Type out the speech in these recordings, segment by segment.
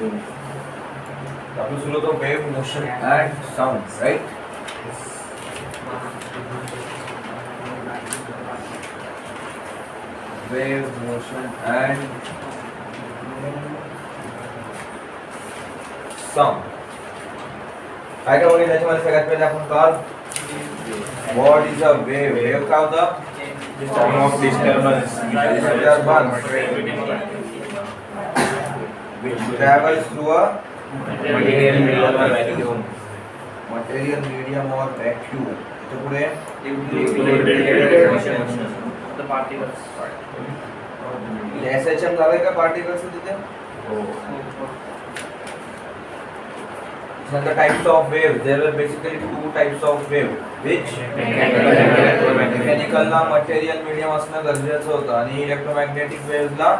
आपण सुरू होतो wave motion and sound right. Wave motion and sound. काय काय बघितलं त्याच्यामध्ये सगळ्यात पहिले आपण काल what is a wave. Wave काय होतं? Form of disturbance. Which travels through a Material medium or vacuum. material medium or vacuum. तो पुढे The particles. SHM झालंय का पार्टिकल्स तिथे? The types of waves. There are basically two types of wave. Which mechanical La material medium असणं गरजेचं होतं आणि electromagnetic waves La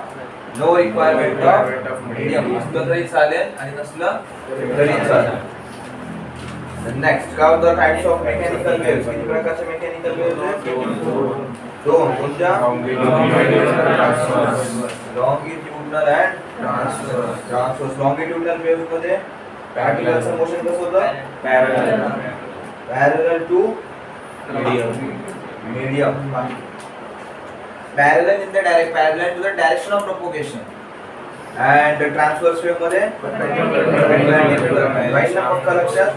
no requirement of medium असलं तरी चालेल आणि नसलं तरी चालेल. Next, काय होतं types of mechanical waves? किती प्रकारचे mechanical waves आहेत? दोन. कोणत्या? longitudinal and transverse. longitudinal waves मध्ये particles चं motion कसं होतं? Parallel to medium. Parallel in the parallel to the direction of propagation. And the transverse wave मध्ये right ना पक्का लक्षात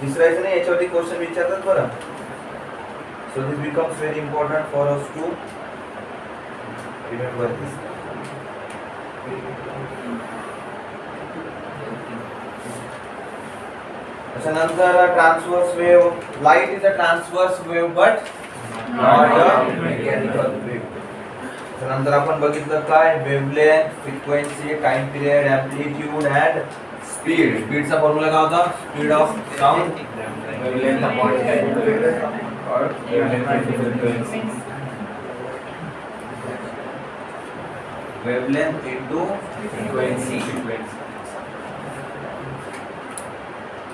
विसरायचं नाही. याच्यावरती क्वेश्चन विचारतात बरं. So this becomes very important for us to remember this. त्याच्यानंतर transverse wave. Light is a transverse wave but not a mechanical wave. त्याच्यानंतर आपण बघितलं काय wavelength, frequency, time period, amplitude and speed. स्पीडचा फॉर्म्युला काय होता? Speed of sound Wavelength upon time. Or wavelength frequency. Wavelength into Frequency.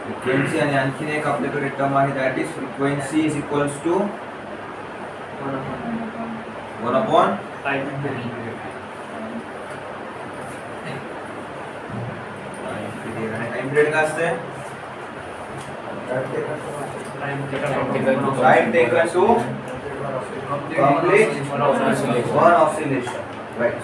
Frequency आणि आणखीन एक आपल्याकडे टर्म आहे that is frequency is equals to 1 upon Time. Time period काय असते? Time taken to complete one oscillation. Right.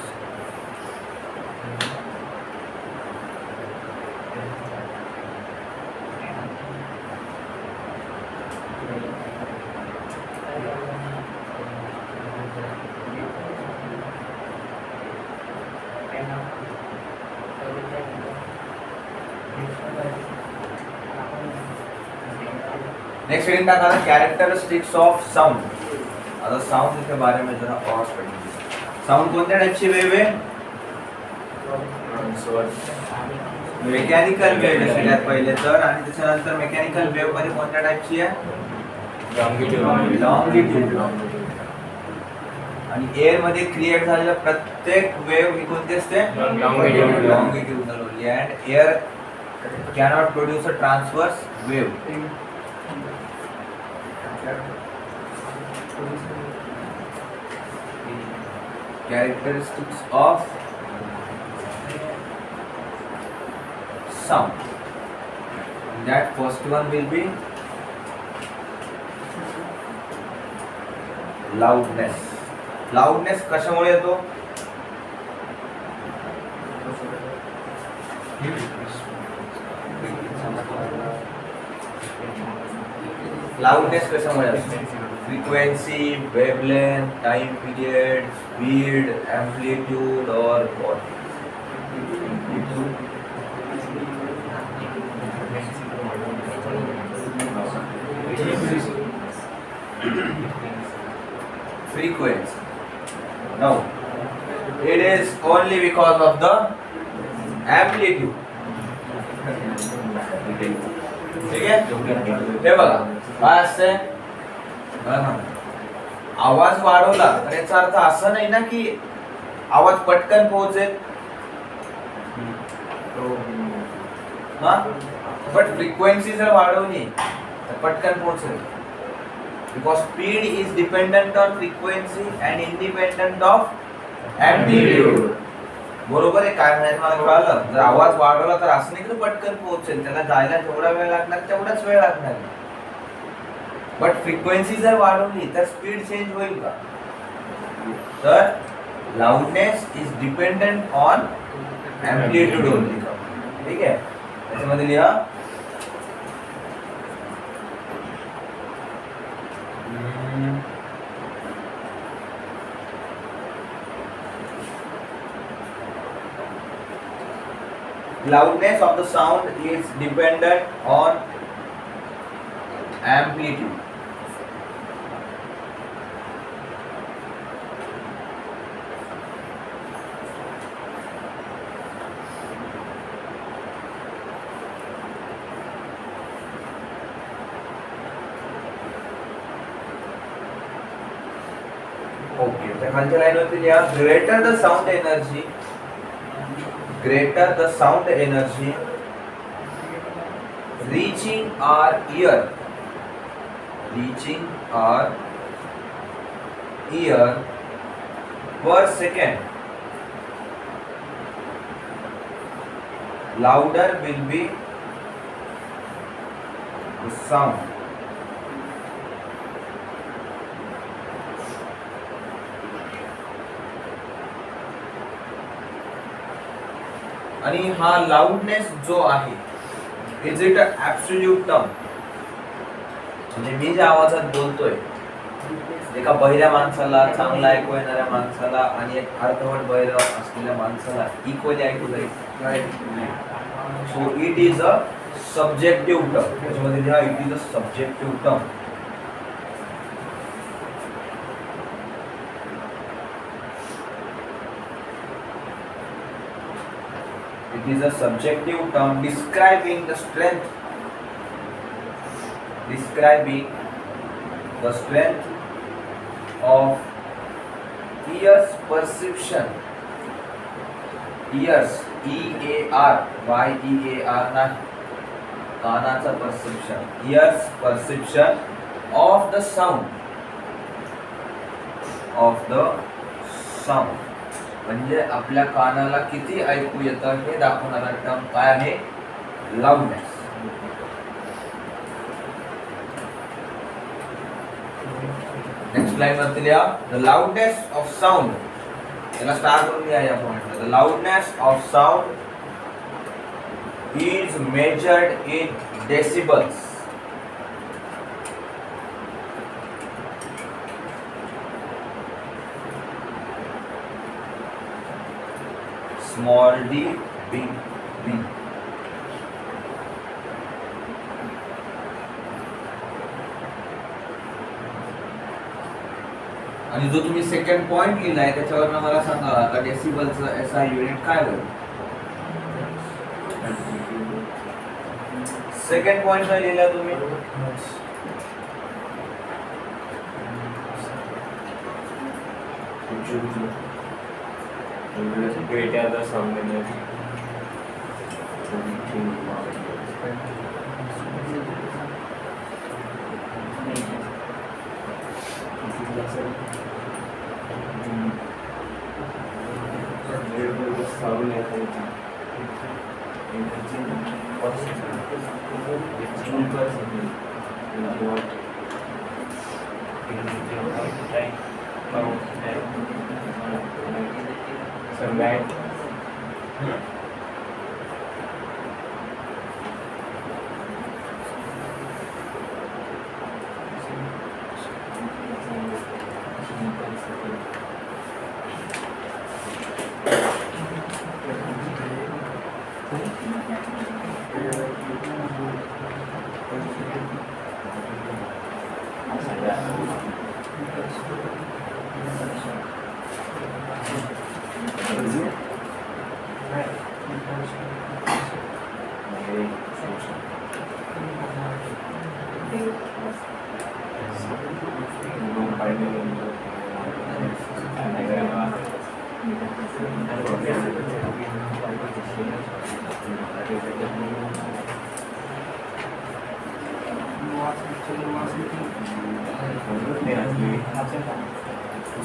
Next reading का characteristics of sound. आता sound के बारे में जरा और पढ़ेंगे. साउंड कोणत्या टाइपची वेव आहे? मेकॅनिकल वेव आहे सगळ्यात पहिले तर. आणि त्याच्यानंतर मेकॅनिकल वेव मध्ये कोणत्या टाइपची आहे? लॉंगिट्यूड. आणि एअर मध्ये क्रिएट झालेला प्रत्येक वेव ही कोणती असते? Longitudinal only. And air cannot produce a transverse wave. Characteristics of sound. That first one will be loudness. Loudness कशामुळे येतो? लाउडनेस कशामुळे असते? Frequency, wavelength, time period, speed, amplitude और what? Frequency. No, it is only because of the amplitude. ठीक आहे. हे बघा काय असते? आवाज वाढवला तर याचा अर्थ असं नाही ना की आवाज पटकन पोहोचेल. बट फ्रिक्वेन्सी जर वाढवली तर पटकन पोहोचेल. because speed is dependent on frequency and independent of amplitude. बरोबर आहे काय म्हणायचं मला कळलं. जर आवाज वाढवला तर असं नाही की तो पटकन पोहोचेल, त्याला जायला जेवढा वेळ लागणार तेवढाच वेळ लागणार. बट फ्रिक्वेन्सी जर वाढवली तर स्पीड चेंज होईल का? तर loudness is dependent on amplitude only. ठीक आहे, त्याच्यामध्ये लिहा loudness of the sound is dependent on amplitude. Okay, तर खालच्या लाईन वरती लिहा greater the sound energy, greater the sound energy reaching our ear, reaching our ear per second, louder will be the sound. आणि हा loudness जो आहे is it a absolute term, म्हणजे मी ज्या आवाजात बोलतोय एका बहिऱ्या माणसाला, चांगला ऐकू येणाऱ्या माणसाला आणि एक अर्धवट बहिरा असलेल्या माणसाला इक्वली ऐकू जाईल. So it is a subjective term. त्याच्यामध्ये लिहा it is a subjective term. It is a subjective term describing the strength of ear's perception. Ears, E-A-R-Y-E-A-R नाही, कानाचा perception. Ear's perception of the sound. म्हणजे आपल्या कानाला किती ऐकू येतं हे दाखवणारा टर्म काय आहे? लाऊडनेस. नेक्स्ट लाईन वरती लिहा द लाऊडनेस ऑफ साऊंड. याला स्टार करून लिहा या पॉइंटला. The loudness of sound is measured in decibels. Small d, big b. आणि जो तुम्ही सेकंड पॉइंट लिहिलाय त्याच्यावर मला सांगा आता डेसिबलचं एसआय युनिट काय होईल? सेकंड पॉइंट काय लिहिला तुम्ही? Greater the sound energy. Sunlight.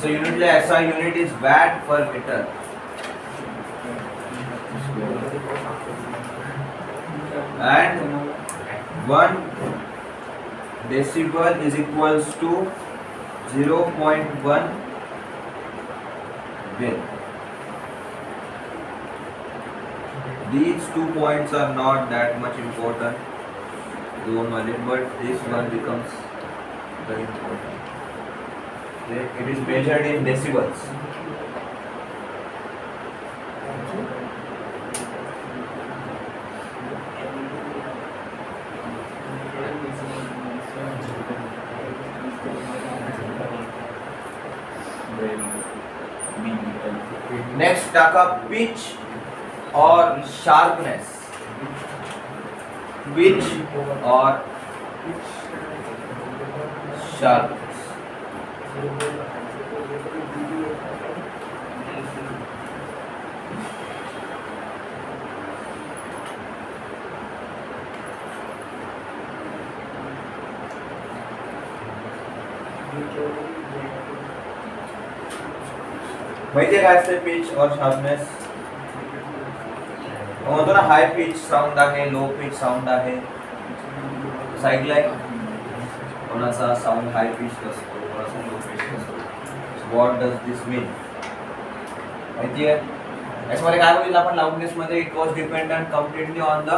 So unit SI unit is watt per meter. and 1 decibel is equals to 0.1 Wave. These 2 points are not that much important, but this one becomes very important. It is measured in decibels. Next, टाका pitch or sharpness. Pitch or sharpness. माहिती काय असते pitch और sharpness? म्हणतो ना हाय pitch sound आहे, low pitch sound आहे. ऐकलंय कोणाचा साऊंड हाय पिच असतो, कोणाचा लो पिच असतो. What does this mean? माहिती आहे याच्यामध्ये काय होईल आपण लाऊडनेस मध्ये it was dependent completely on the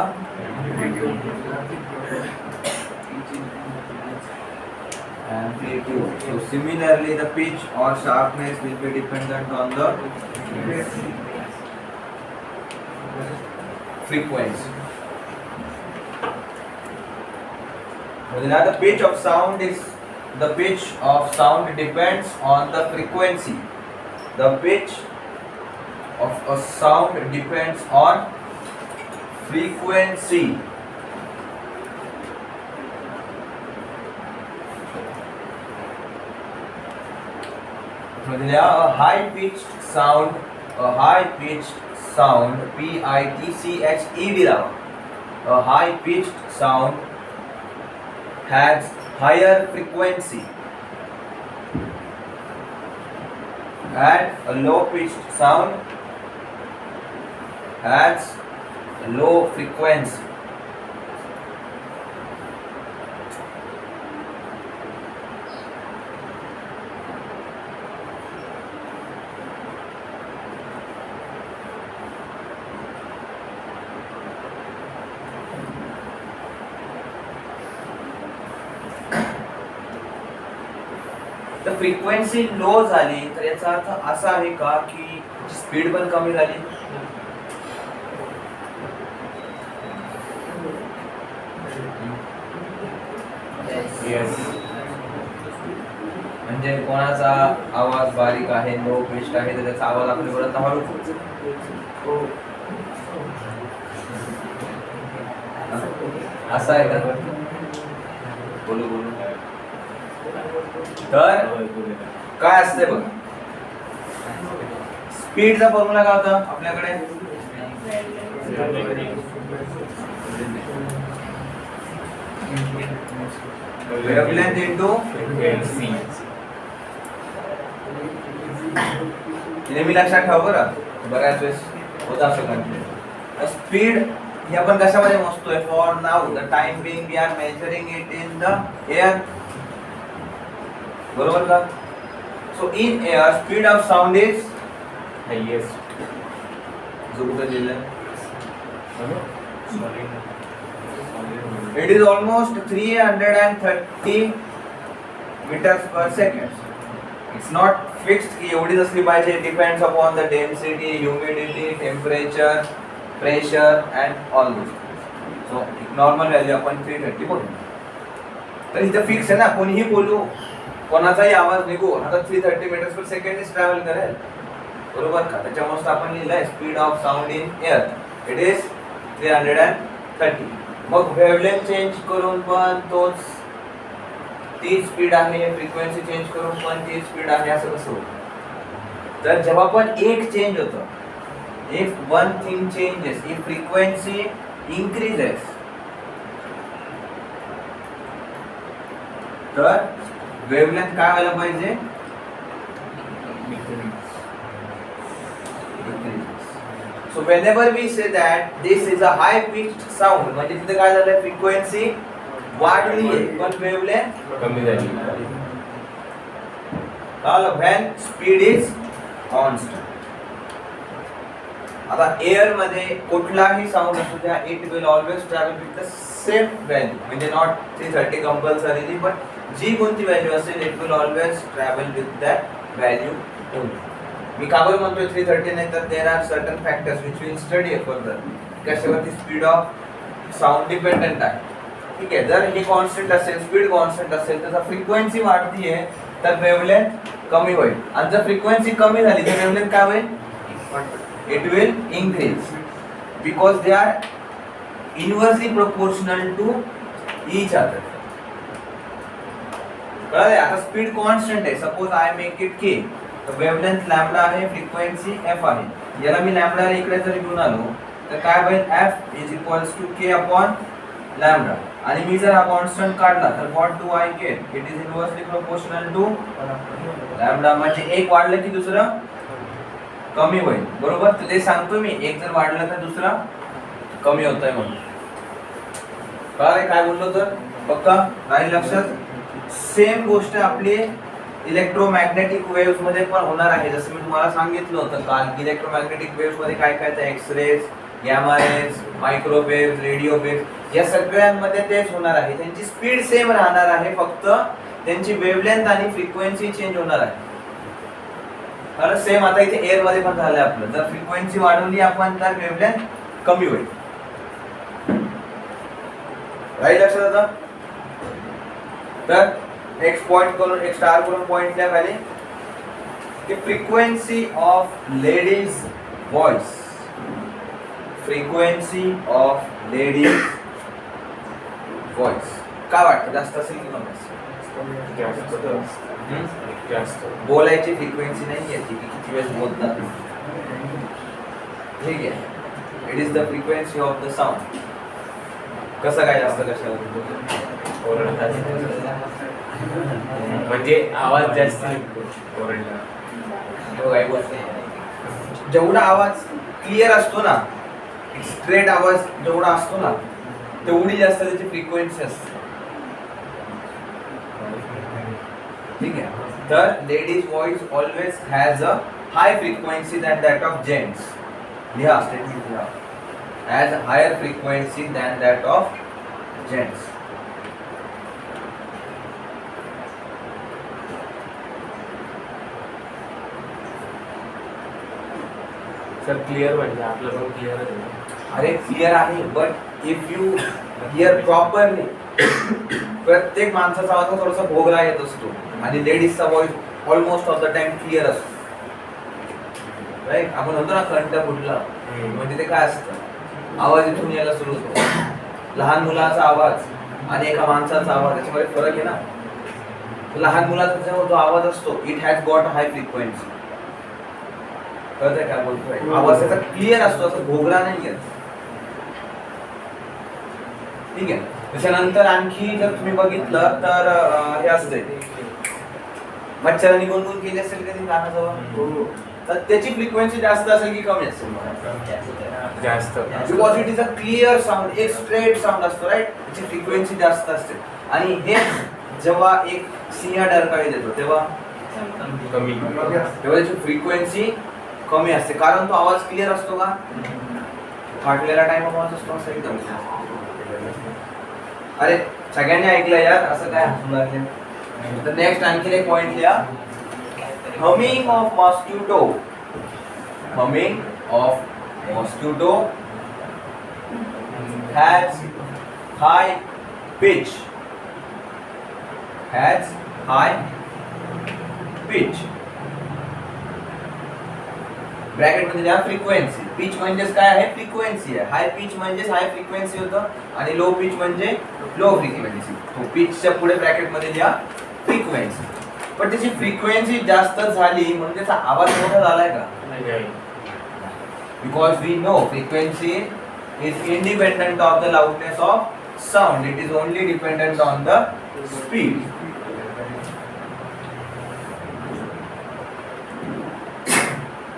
amplitude. So similarly the pitch or sharpness will be dependent on the frequency. Now the pitch of sound depends on the frequency. The pitch of a sound depends on frequency. A high pitched sound, P-I-T-C-H-E-D, a high pitched sound has higher frequency, and a low pitched sound has low frequency. तर frequency लो झाली तर याचा अर्थ असा आहे का की speed पण कमी झाली? म्हणजे कोणाचा आवाज बारीक आहे, लो पिच्ड आहे, तर त्याचा आवाज आपल्यापर्यंत हळू असा आहे का? बोलू बोलू. तर काय असते बघ, स्पीडचा फॉर्म्युला काय होता आपल्याकडे? Wavelength into frequency. नेहमी लक्षात ठेवा बरं, बऱ्याच वेळेस होत असं कंटिन्यू. स्पीड हे आपण कशामध्ये मोजतोय? For now the time being we are measuring it in the air, बरोबर का? So in air speed of sound is highest. जो कुठे दिलंय it is almost 330 meters per second. It's not fixed की एवढीच असली पाहिजे. It depends upon the density, humidity, temperature, pressure and all those things. So normal value आपण 330 बोलू. तर इथे फिक्स आहे ना, कोणीही बोलू, कोणाचाही आवाज निघू, आता 330 meters per second is travel करेल, बरोबर का? त्याच्यामुळे आपण लिहिलंय speed of sound in air it is 330. Mug wavelength change करून पण तोच तीच स्पीड आहे, फ्रिक्वेन्सी चेंज करून पण तीच स्पीड आहे, असं कसं होतं? तर जेव्हा पण एक चेंज होतं, if one thing changes, if frequency increases, तर वेव्हलेंथ काय व्हायला पाहिजे? So whenever we say that this is a high pitched sound, म्हणजे तिथे काय झालं, फ्रिक्वेन्सी वाढली आहे पण वेव्हलेंथ कमी झाली. when speed is constant. आता एअर मध्ये कुठलाही साऊंड असू द्या, it will always travel with the same value, म्हणजे नॉट 330 कंपल्सरीली, बट जी कोणती व्हॅल्यू असेल it will always travel with that value only. मी का बरं म्हणतोय 330 नाही तर there are certain factors which will study further कशावरती स्पीड ऑफ साऊंड डिपेंडंट आहे. ठीक आहे, जर हे कॉन्स्टंट असेल, स्पीड कॉन्स्टंट असेल तर फ्रिक्वेन्सी वाढती आहे तर वेव्हलेंथ कमी होईल, आणि जर फ्रिक्वेन्सी कमी झाली तर वेव्हलेंथ काय होईल, it will increase because they are inversely proportional to each other. कळलं? आता स्पीड कॉन्स्टंट आहे, suppose I make it k, तर वेव्हलेंथ लॅम्बडा आहे, फ्रिक्वेन्सी f आहे. याला मी लॅम्बडा इकडे जर घेऊन आलो तर काय होईल, f is equals to k upon lambda, आणि मी जर हा कॉन्स्टंट काढला तर what do I get, it is inversely proportional to lambda, म्हणजे एक वाढलं की दुसरं कमी होईल. बरोबर, तर ते सांगतो मी, एक जर वाढलं तर दुसरा कमी होतोय म्हणून. काय बोललो तर पक्का नाही लक्षात. सेम गोष्ट आपली इलेक्ट्रोमॅग्नेटिक वेव्हज मध्ये पण होणार आहे. जसं मी तुम्हाला सांगितलं होतं काल, इलेक्ट्रोमॅग्नेटिक वेव्हज मध्ये काय काय, x rays, gamma rays, microwave, radio wave, या सगळ्यांमध्ये तेच होणार आहे. त्यांची स्पीड सेम राहणार आहे, फक्त त्यांची वेव्हलेंथ आणि फ्रिक्वेन्सी चेंज होणार आहे. सेम आता इथे एअर मध्ये पण झालंय आपलं, जर फ्रिक्वेन्सी वाढवली आपण तर वेव्हलेंथ कमी होईल. राईट लक्षात आता. तर नेक्स्ट पॉइंट करून एक स्टार करून पॉइंट द्या खाली, की frequency of ladies voice, frequency of ladies voice काय वाटतं, जास्त असेल की कमी असेल? जास्त बोलायची फ्रिक्वेन्सी नाही आहे ती, किती वेळेस बोलतात. ठीक आहे, it is the frequency of the sound. कसं काय जास्त कशावर, म्हणजे आवाज जास्त ओरडला. जेवढा आवाज क्लिअर असतो ना, स्ट्रेट आवाज जेवढा असतो ना, तेवढी जास्त त्याची फ्रिक्वेन्सी असते. ठीक आहे, तर ladies voice always has a high frequency than that of gents. लिहा स्टेटमेंट लिहा, has a higher frequency than that of gents. Sir clear म्हणजे आपलं पण क्लिअर आहे. अरे क्लिअर आहे, but if you hear properly, प्रत्येक माणसाचा आवाज थोडासा भोगला येत असतो आणि लेडीजचा voice almost of the time clear असतो. राईट, आपण म्हणतो ना कंठ फुटला, म्हणजे ते काय असतं, आवाज इथून यायला सुरू होतो. लहान मुलाचा आवाज आणि एका माणसाचा आवाज याच्यामध्ये फरक आहे ना. लहान मुलाचा जो आवाज असतो, it has got a high frequency. कळतंय काय बोलतोय, आवाज त्याचा क्लिअर असतो, असं भोगला नाही येत. ठीक आहे, त्याच्यानंतर आणखी जर तुम्ही बघितलं तर हे असते, मच्छरांनी गुणगुण केली असेल कधी कानाजवळ, तर त्याची फ्रिक्वेन्सी जास्त असेल की कमी असेल? जास्त, because it is a clear sound, एक स्ट्रेट साऊंड असतो. राईट, त्याची फ्रिक्वेन्सी जास्त असते. आणि हे जेव्हा एक सिंह डरकाळी देतो तेव्हा कमी, तेव्हा त्याची फ्रिक्वेन्सी कमी असते, कारण तो आवाज क्लिअर असतो का, फाटलेला टाइम आवाज असतो असं एकदम. अरे सगळ्यांनी ऐकलं यार, असं काय हसून लागले. तर नेक्स्ट आणखी एक पॉइंट लिहा, humming of mosquito. Humming of mosquito has high pitch, has high pitch. Bracket मध्ये लिहा फ्रिक्वेन्सी. पिच म्हणजेच काय आहे, फ्रिक्वेन्सी आहे. हाय पिच म्हणजेच हाय फ्रिक्वेन्सी होतं आणि लो पिच म्हणजे लो फ्रिक्वेन्सी. तो पिचच्या पुढे ब्रॅकेट मध्ये लिहा फ्रिक्वेन्सी. पण त्याची फ्रिक्वेन्सी जास्त झाली म्हणजे त्याचा आवाज मोठा झालाय का? Because we know frequency is independent of the loudness of sound. It is only dependent on the speed.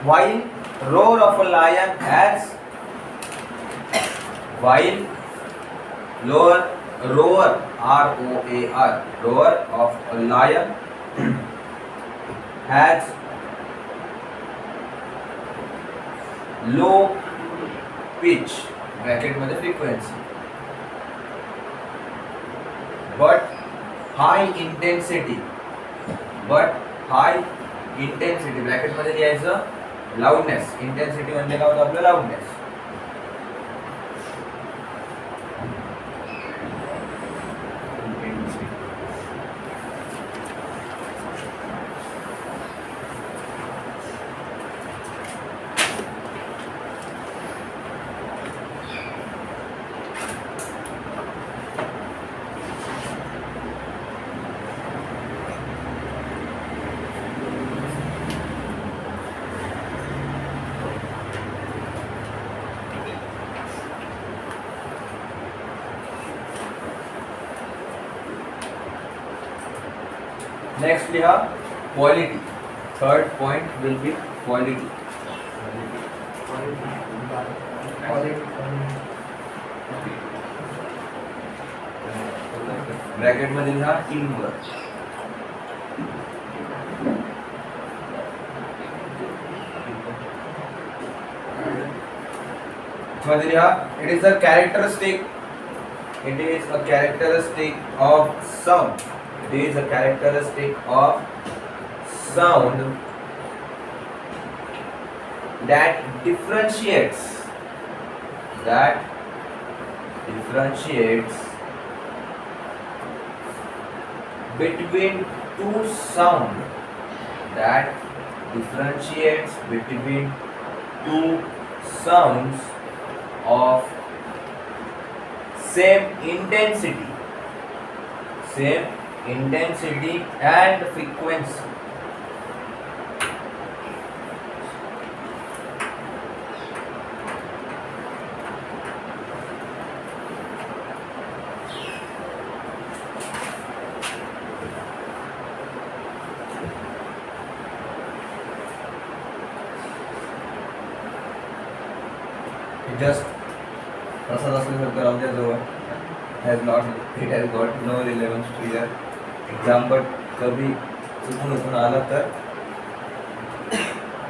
While roar of a lion has while roar R O A R roar of a lion has low pitch bracket मध्ये frequency but high intensity bracket मध्ये लिहायचं loudness intensity म्हणजे काय होतं आपलं loudness Next we have quality. Third point will be quality. Bracket मध्ये लिहा inverse. मध्ये लिहा it is a characteristic. It is a characteristic of sound. It is a characteristic of sound that differentiates between two sound that differentiates between two sounds of same intensity and frequency. Just तसं असल्यासारखं राहू द्या जवळ has got no relevance to your exam but कभी चुकून आला तर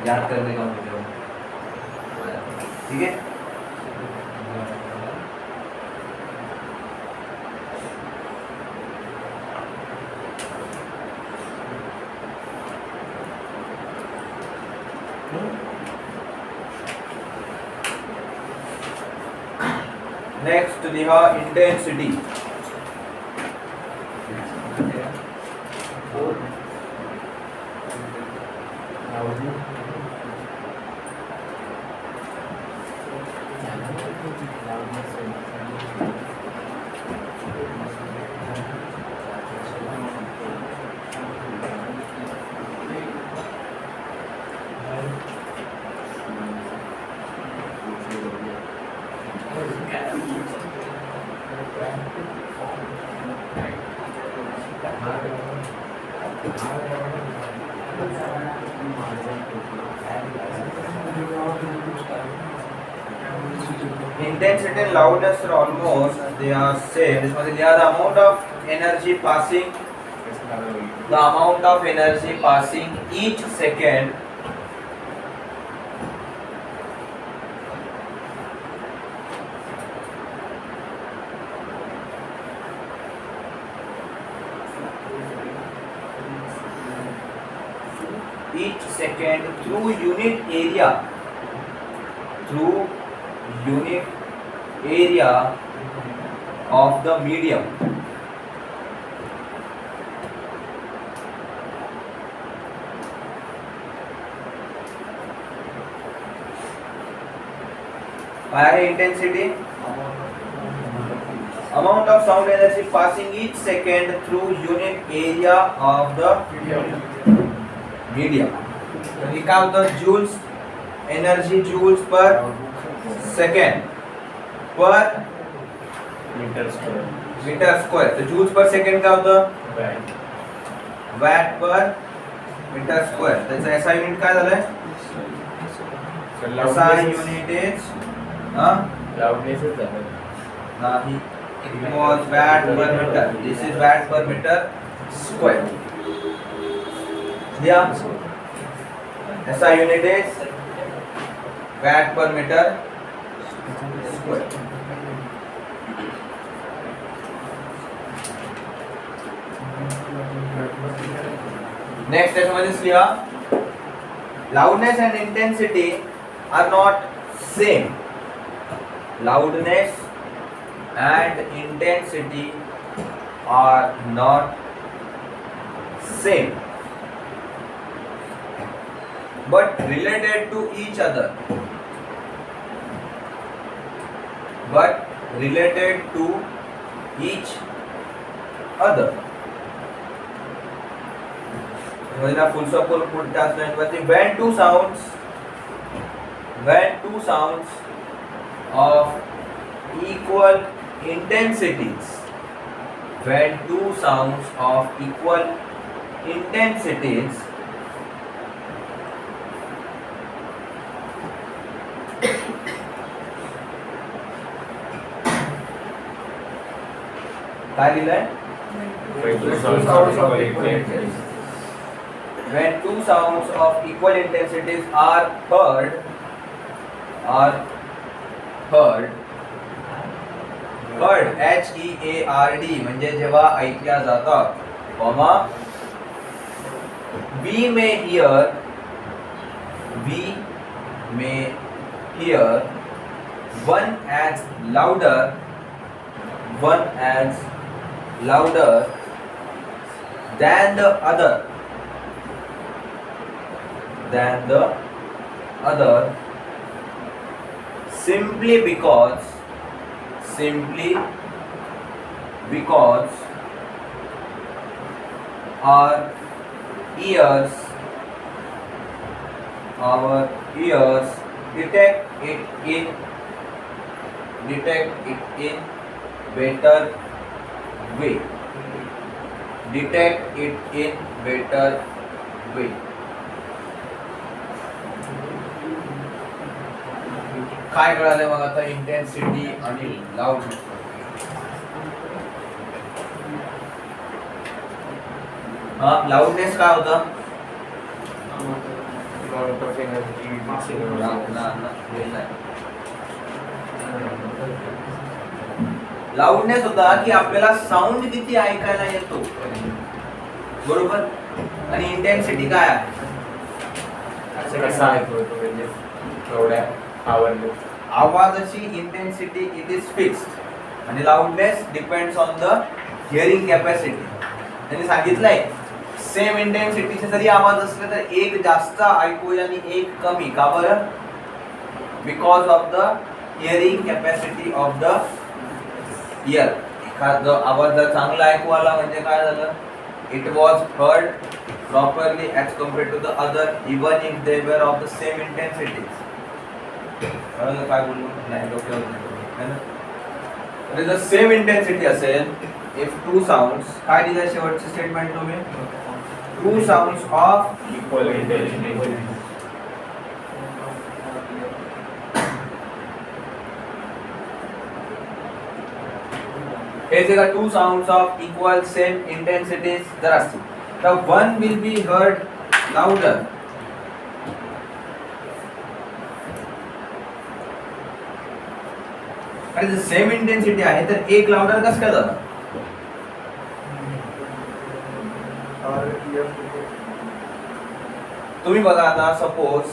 याद करने का मुझे ठीक है Next to the intensity. Intensity and loudness are almost they are same. This means the amount of energy passing each second through unit area of the medium. High intensity amount of sound energy passing each second through unit area of the medium. We count the joules energy joules per second per metre square तो joules per second का होतं watt per metre square त्याचा SI unit काय झालंय SI unit is लाउडनेसच झालं. nahi, it was watt per meter. This is watt per meter square. Yeah. SI unit is watt per meter square. Next त्याच्यामध्ये लिहा loudness and intensity are not same. Loudness and intensity are not same but related to each other. But related to each other. Full circle put translate when two sounds of equal intensities काय लिहिलंय when two sounds of equal intensities are heard HEARD म्हणजे जेव्हा ऐकल्या जातात comma we may hear one as louder than the other simply because our ears detect it in better way. काय कळाले मग आता intensity आणि लाउडनेस. लाउडनेस काय होता? लाउडनेस होता की आपल्याला साऊंड किती ऐकायला येतो, बरोबर. आणि इंटेन्सिटी काय आहे? कसं ऐकतो म्हणजे एवढ्या आवडलं. आवाजाची इंटेन्सिटी इट इज फिक्स्ड आणि loudness depends on the hearing capacity. त्यांनी सांगितलंय सेम इंटेन्सिटीचे जरी आवाज असले तर एक जास्त ऐकूया आणि एक कमी. का बरं? Because of the hearing capacity of the ear. एखादा आवाज जर चांगला ऐकू आला म्हणजे काय झालं? It was heard properly as compared to the other even if they were of the same intensities. काय बोललो नाही डोक्यावर जर सेम इंटेन्सिटी असेल इफ टू साऊंड्स काय दिलं शेवटचे स्टेटमेंट तुम्ही? Two sounds of equal intensity हे जर two sounds of equal same intensities जर असतील तर one will be heard louder आणि जर सेम इंटेन्सिटी आहे तर एक लाउडर कसं काय झालं? तुम्ही बघा आता सपोज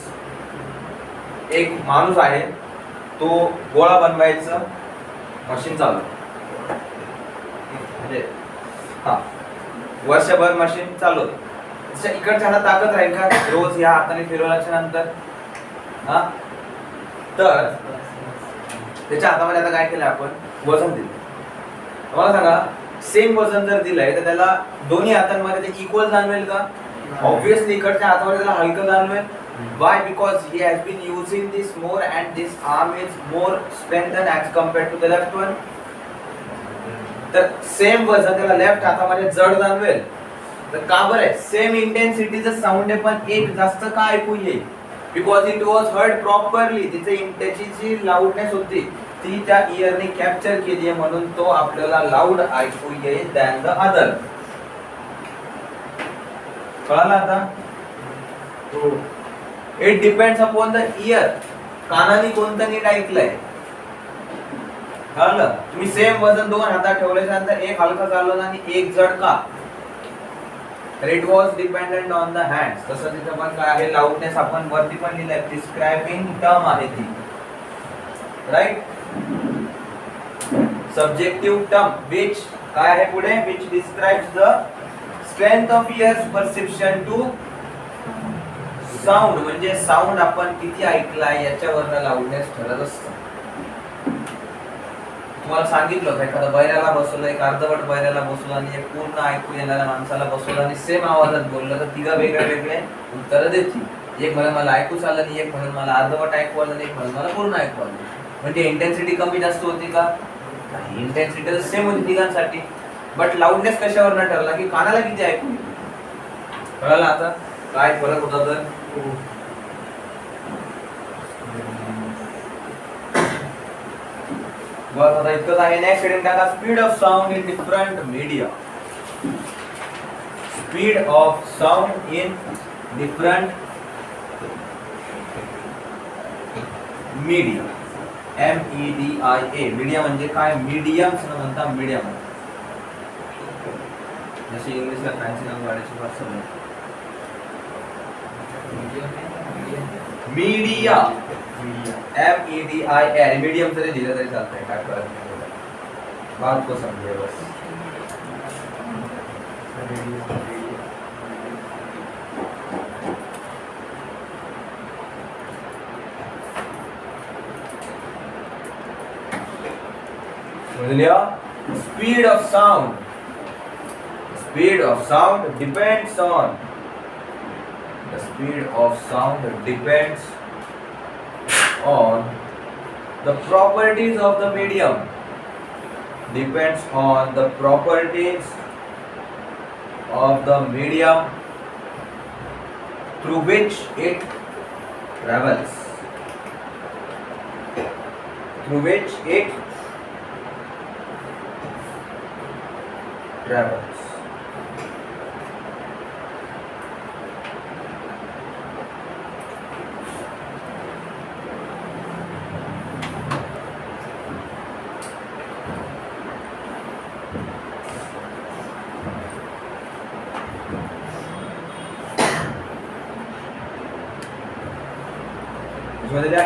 एक माणूस आहे, तो गोळा बनवायचं मशीन चालू म्हणजे वर्षभर मशीन चालू इकडच्या हातात ताकद राहील का रोज या हाताने फिरवल्याच्या नंतर? तर त्याच्या हातामध्ये आता काय केलं आपण? वजन दिलं. मला सांगा सेम वजन जर दिलंय तर त्याला दोन्ही हातांमध्ये ते इक्वल जाणवेल का? ऑब्वियसली इकडच्या हातामध्ये त्याला हलकं जाणवेल. Why? Because he has been using this more and this arm is more strengthened as compared to the left one. तर सेम वजन त्याला लेफ्ट हातामध्ये जड जाणवेल. तर का बरं? सेम इंटेन्सिटीचं साऊंड आहे पण एक जास्त का ऐकू येईल? Because it was heard properly. त्याची जी लाऊडनेस होती ती त्या इयरने कॅप्चर केली आहे, म्हणून तो आपल्याला लाऊड ऐकू येईल दॅन द अदर. कळालं आता? It depends upon the ear. कानाने कोणतं नीट ऐकलंय. कळलं? तुम्ही सेम वजन दोन हातात ठेवल्यानंतर एक हलका चालवला आणि एक जड का? तर it was dependent on the hands. तसं तिथं पण काय आहे, लाऊडनेस आपण वरती पण लिहिलंय, प्रिस्क्रायबिंग टर्म आहे ती. राईट. सब्जेक्टिव्ह टर्म विच काय आहे पुढे, which describes the strength of ears perception to sound. म्हणजे साऊंड आपण किती ऐकलाय याच्यावर लाऊडनेस ठरत असतं. तुम्हाला सांगितलं होतं, एखादा बैराला बसवलं, एक अर्धवट बैराला बसवलं आणि एक पूर्ण ऐकू येणाऱ्या माणसाला बसवलं आणि सेम आवाजात बोललं तर तिघा वेगळे वेगळे उत्तर देतील. एक म्हणून मला ऐकूच आलं आणि एक म्हणून मला अर्धवट ऐकू आलं आणि एक म्हणून मला पूर्ण ऐकू आलं. म्हणजे इंटेन्सिटी कमी जास्त होती का? नाही, इंटेन्सिटी तर सेम होती तिघांसाठी. बट लाऊडनेस कशावर न ठरला की कानाला किती ऐकू येईल. कळलं आता काय फरक होता तर? बस आता इतकंच आहे. नेक्स्ट हेडिंग टाका, speed of sound in different media. Speed of sound in different media. MEDIA. Media म्हणजे काय? मीडियम्स न म्हणता मीडियम. जशी इंग्लिशला फॅन्सी नाव काढायची भाषा नाही. Media MEDIA. मीडियम तरी दिलं तरी चालतंय, काय कळत नाही. बात को समजे बस. Speed of sound. Speed of sound depends on. The speed of sound depends on the properties of the medium. Depends on the properties of the medium through which it travels. Through which it travels.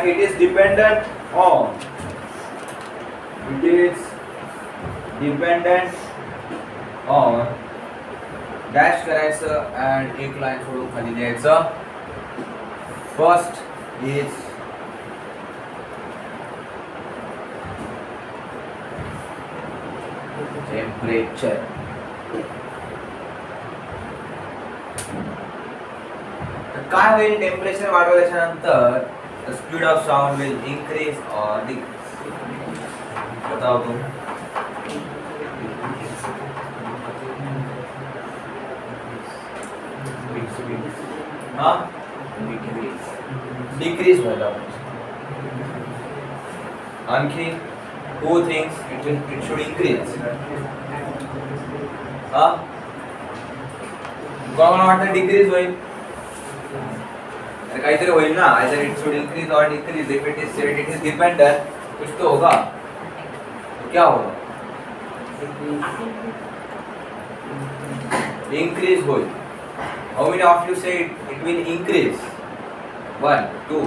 It is dependent on. It is dependent on. Dash करायचं and एक line सोडून खाली द्यायचं. First is temperature. काय होईल temperature वाढवल्याच्या नंतर? The speed of sound will increase or decrease. बताओ तुम. हाँ? Decrease व्हायला पाहिजे. आणखी who thinks it should increase? हाँ? कोणाला वाटतं डिक्रीज होईल? काहीतरी होईल ना. either it should increase or decrease. if it is said it is dependent, कुछ तो होगा. तो क्या होगा? increase होईल. how many of you say it will increase? 1 2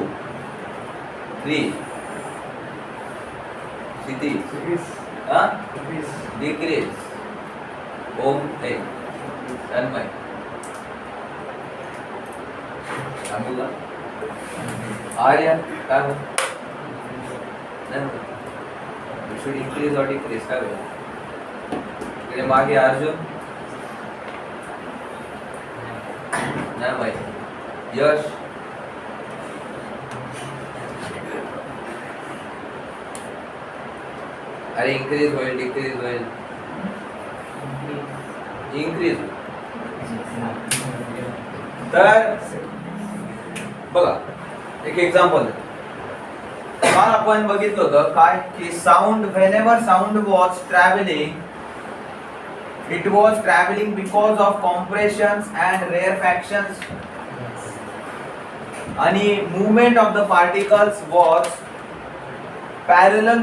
3 Siti. हाँ? decrease. ओम ए तन्मय सांगूला आर्या काय हो नाही शुड इन्क्रीज और डिक्रीज काय होईल? इकडे मागे अर्जुन नाही माहिती. यश अरे इन्क्रीज होईल डिक्रीज होईल? इन्क्रीज. तर बघा एक एक्झाम्पल काल आपण बघितलं होतं काय की sound whenever sound was travelling it was travelling because of compressions and rarefactions आणि movement of the particles was parallel.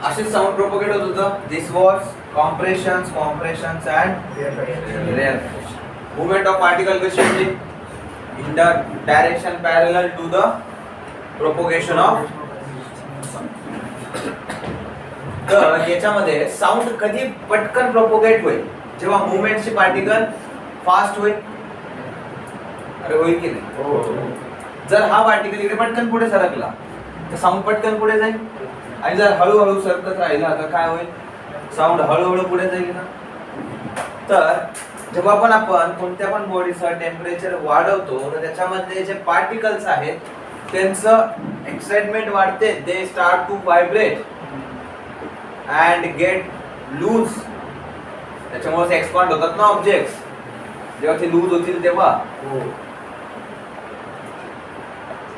असे साऊंड प्रोपगेट होत होतं. This was compressions and rarefaction. Movement of particle कशी होती in the direction parallel to the propagation of. तर याच्यामध्ये sound कधी पटकन प्रोपोगेट होईल जेव्हा मूवमेंटची पार्टिकल फास्ट होईल. अरे होईल की नाही. जर हा पार्टिकल इकडे पटकन पुढे सरकला तर साऊंड पटकन पुढे जाईल आणि जर हळूहळू सरकत राहिला तर काय होईल साऊंड हळूहळू पुढे जाईल ना. तर जेव्हा आपण कोणत्या पण बॉडीचं टेम्परेचर वाढवतो तर त्याच्यामध्ये जे पार्टिकल्स आहेत त्यांचं एक्साइटमेंट वाढते. They start to vibrate and get loose. त्याच्यामुळे एक्सपांड होतात ना ऑब्जेक्ट्स. जेव्हा ते लूज होतील तेव्हा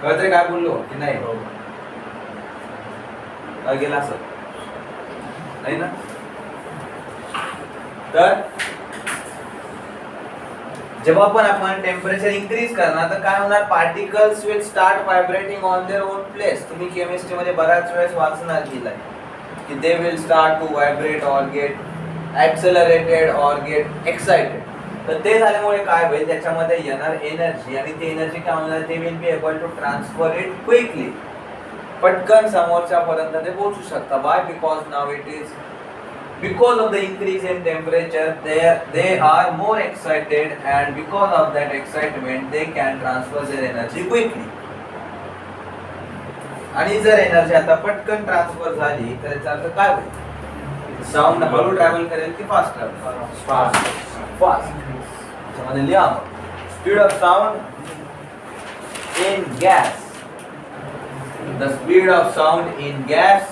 कळतंय काय बोललो की नाही. गेला असं नाही ना. तर जेव्हा पण आपण टेम्परेचर इन्क्रीज करणार तर काय होणार particles will start vibrating on their own place. तुम्ही केमिस्ट्री मध्ये बऱ्याच वेळेस वाचणार केलंय की they will start to vibrate or get accelerated or get excited. तर ते झाल्यामुळे काय होईल त्याच्यामध्ये येणार एनर्जी आणि ती एनर्जी काय होणार ते will be able to transfer it quickly. पटकन समोरच्या पर्यंत ते पोहोचू शकता. By because now it is because of the increase in temperature they are more excited and because of that excitement they can transfer their energy quickly. आणि जर energy आता पटकन ट्रान्सफर झाली तर याचा अर्थ काय होईल साऊंड हळू ट्रॅव्हल करेल की फास्ट ट्रॅव्हल. फास्ट. त्यामध्ये लिहा speed of sound in gas. The speed of sound in gas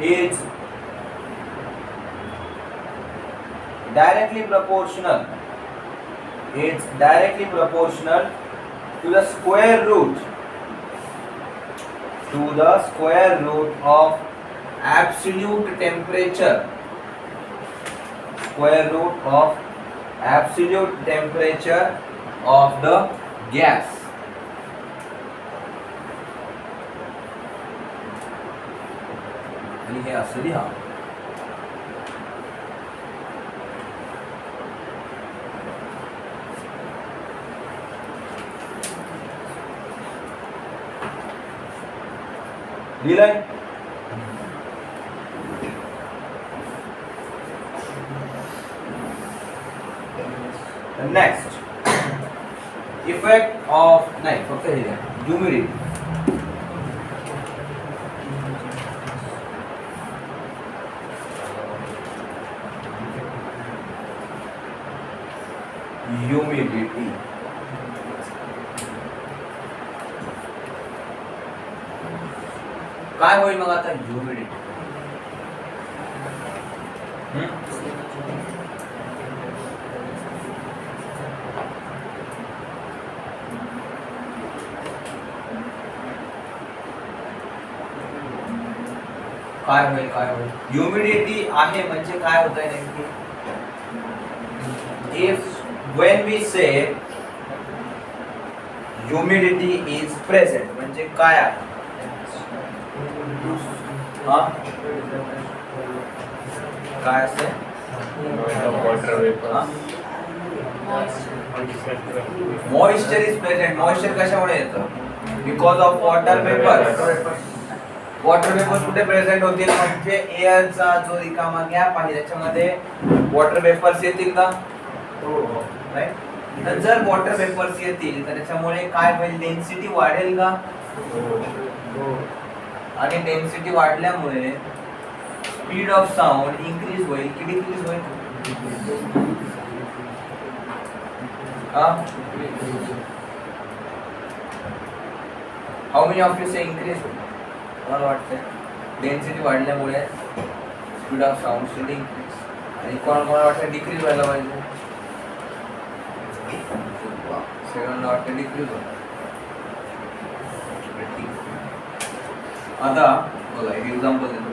is directly proportional. It's directly proportional to the square root of absolute temperature. Square root of absolute temperature of the gas. आणि हे असं लिहा. लिहिलंय. Next effect of नाही फक्त हे लिहा humidity. Humidity काय होईल मग आता ह्युमिडिटी. काय होईल ह्युमिडिटी आहे म्हणजे काय होत आहे नेमकी. If when we say humidity is present म्हणजे काय आहे काय असते मॉइश्चर इज प्रेझेंट. मॉइश्चर कशामुळे येतं because of water vapours. Water vapours कुठे प्रेझेंट होतील म्हणजे एअरचा जो रिकामा गॅप आहे त्याच्यामध्ये वॉटर वेपर्स येतील का. तर जर वॉटर वेपर्स येतील तर त्याच्यामुळे काय होईल डेन्सिटी वाढेल का आणि डेन्सिटी वाढल्यामुळे स्पीड ऑफ साऊंड इन्क्रीज होईल की डिक्रीज होईल? हाऊ मेनी ऑफ यू से इन्क्रीज होईल? मला वाटतंय डेन्सिटी वाढल्यामुळे speed of sound should increase आणि कोणाला वाटतं डिक्रीज व्हायला पाहिजे? सेकंड वाटतं डिक्रीज होईल. आता बघा एक एक्झाम्पल देतो.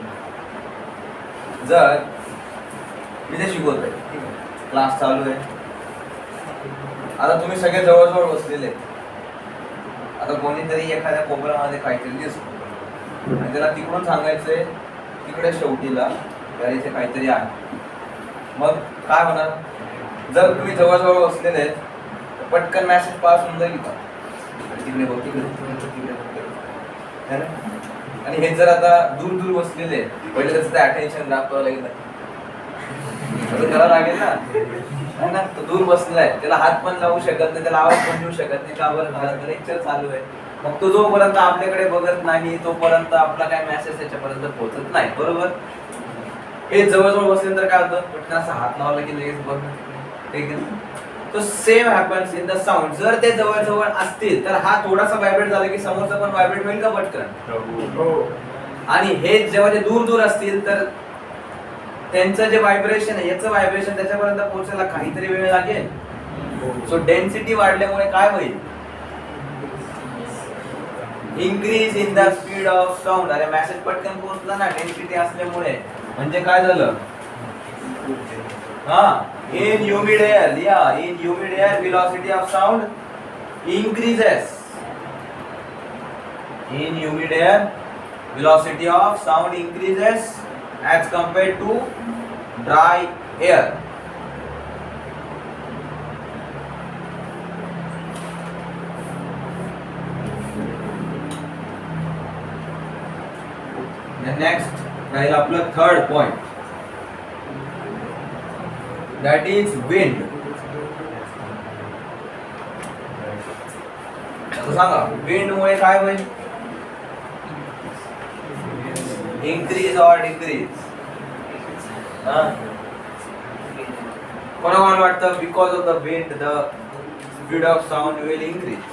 जर मी ते शिकवतोय, ठीक आहे, क्लास चालू आहे, आता तुम्ही सगळे जवळजवळ बसलेले, आता कोणीतरी एखाद्या कोपऱ्यामध्ये काहीतरी दिसतं आणि त्याला तिकडून सांगायचंय तिकडे शेवटीला यार इथे काहीतरी आहे. मग काय होणार? जर तुम्ही जवळजवळ बसलेले आहेत तर पटकन मेसेज पास होऊन जाईल का? तिकडे बघ, तिकडे है ना? आणि हे जर आता दूर दूर बसलेले पहिले त्याचं अटेन्शन दाखवावं लागेल करावं लागेल ना. तो दूर बसलाय, त्याला हात पण लावू शकत नाही, त्याला आवाज पण देऊ शकत नाही. का बरं? कारण लेक्चर चालू आहे. मग तो जोपर्यंत आपल्याकडे बघत नाही तोपर्यंत आपला काय मेसेज त्याच्यापर्यंत पोहोचत नाही. बरोबर? हे जवळजवळ बसल्यानंतर काय होतं? पटकन असा हात लावला की लगेच बघणं. ठीक आहे. तो same happens in the sound. जर ते जवळ जवळ असतील तर हा थोडासा व्हायब्रेट झाला की समोरचा पण व्हायब्रेट होईल का पटकन? आणि हे जेव्हा ते दूर दूर असतील तर त्यांचं जे व्हायब्रेशन आहे याचं व्हायब्रेशन त्याच्यापर्यंत पोहोचायला काहीतरी वेळ लागेल. सो डेन्सिटी वाढल्यामुळे काय होईल? Increase in the speed of sound. अरे मेसेज पटकन पोहोचला ना डेन्सिटी असल्यामुळे. म्हणजे काय झालं? In humid air, in humid air, velocity of sound increases. In humid air, velocity of sound increases as compared to dry air. The next, राहील आपलं third point. That is wind. Sanga wind मुळे काय होईल? Increase or decrease? कोणाला वाटतं because of the wind the speed of sound will increase?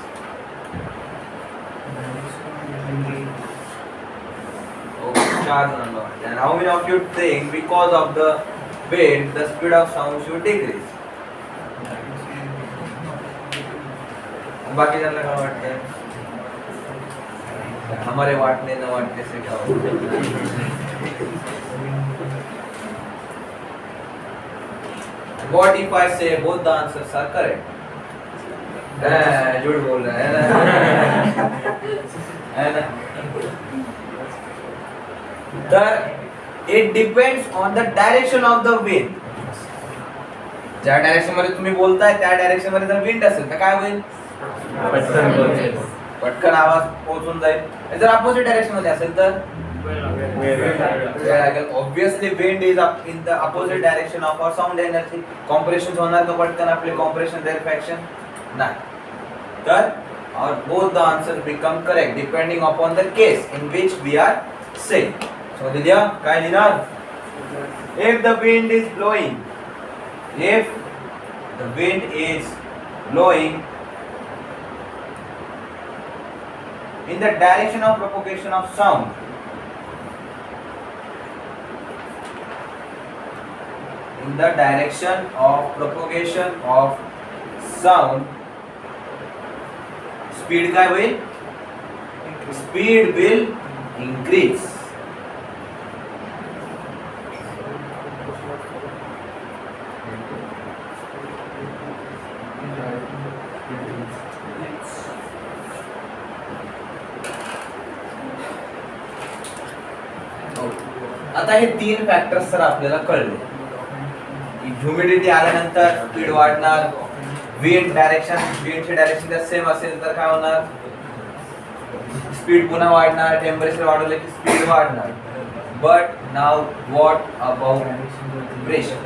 चार जणांना वाटतं. And how many of you think because of the wind the speed of sound should decrease? बाकी जणांना काय वाटतं? हमारे वाटने न वाटने से क्या होता है? What if I say both the answers are correct? झूठ बोल रहा है ना? It depends on the direction of the wind. ज्या डायरेक्शन मध्ये तुम्ही बोलताय त्या डायरेक्शन मध्ये जर विंड असेल तर काय होईल? पटकन आवाज पोहोचून जाईल. जर अपोजिट डायरेक्शन मध्ये असेल तर obviously wind is in the opposite direction of our sound energy. Compression होणार का पटकन आपले? कॉम्प्रेशन रेरफॅक्शन नाही. तर और both the answers become correct depending upon the case in which we are saying. So दिल्या काय लिहिणार? If the wind is blowing, if the wind is blowing in the direction of propagation of sound, in the direction of propagation of sound, speed काय होईल? Speed will increase. आता हे तीन factors तर आपल्याला कळले की ह्युमिडिटी आल्यानंतर स्पीड वाढणार, विंडची डायरेक्शन जर सेम असेल तर काय होणार? स्पीड पुन्हा वाढणार, टेम्परेचर वाढवलं की स्पीड वाढणार. But now what about pressure?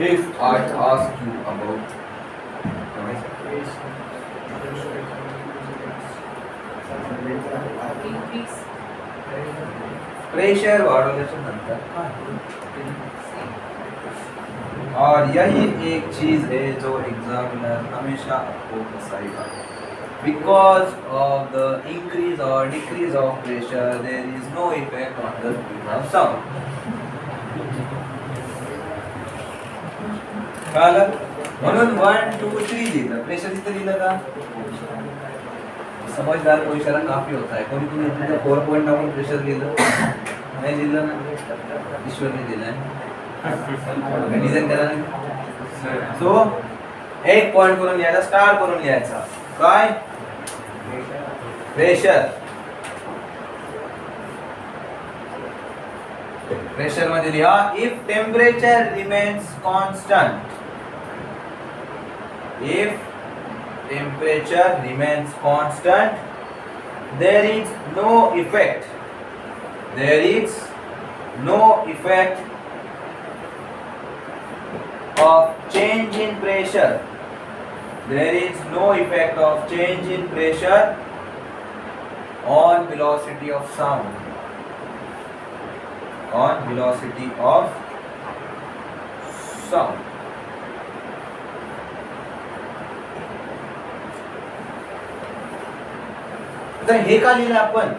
If I ask you about increase pressure वाढवल्याच्या नंतर काय और यही एक चीज है जो एग्जामिनर हमेशा आपको बताएगा because of the increase or decrease of pressure there is no effect on the speed of sound कळलं म्हणून 1 2 3 लिहिलं प्रेशर इथे लिहिलं का समझदार को इशारा काफी होता है कोणी कोणी इथे 4 टाकून प्रेशर लिहिलं नाही लिहिलं ना ईश्वरने दिलं आहे डिझाईन करा सो एक पॉइंट करून लिहायचा स्टार करून लिहायचा काय प्रेशर प्रेशर मध्ये लिहा if temperature remains constant if temperature remains constant there is no effect of change in pressure on velocity of sound तर हे का लिहिलं आपण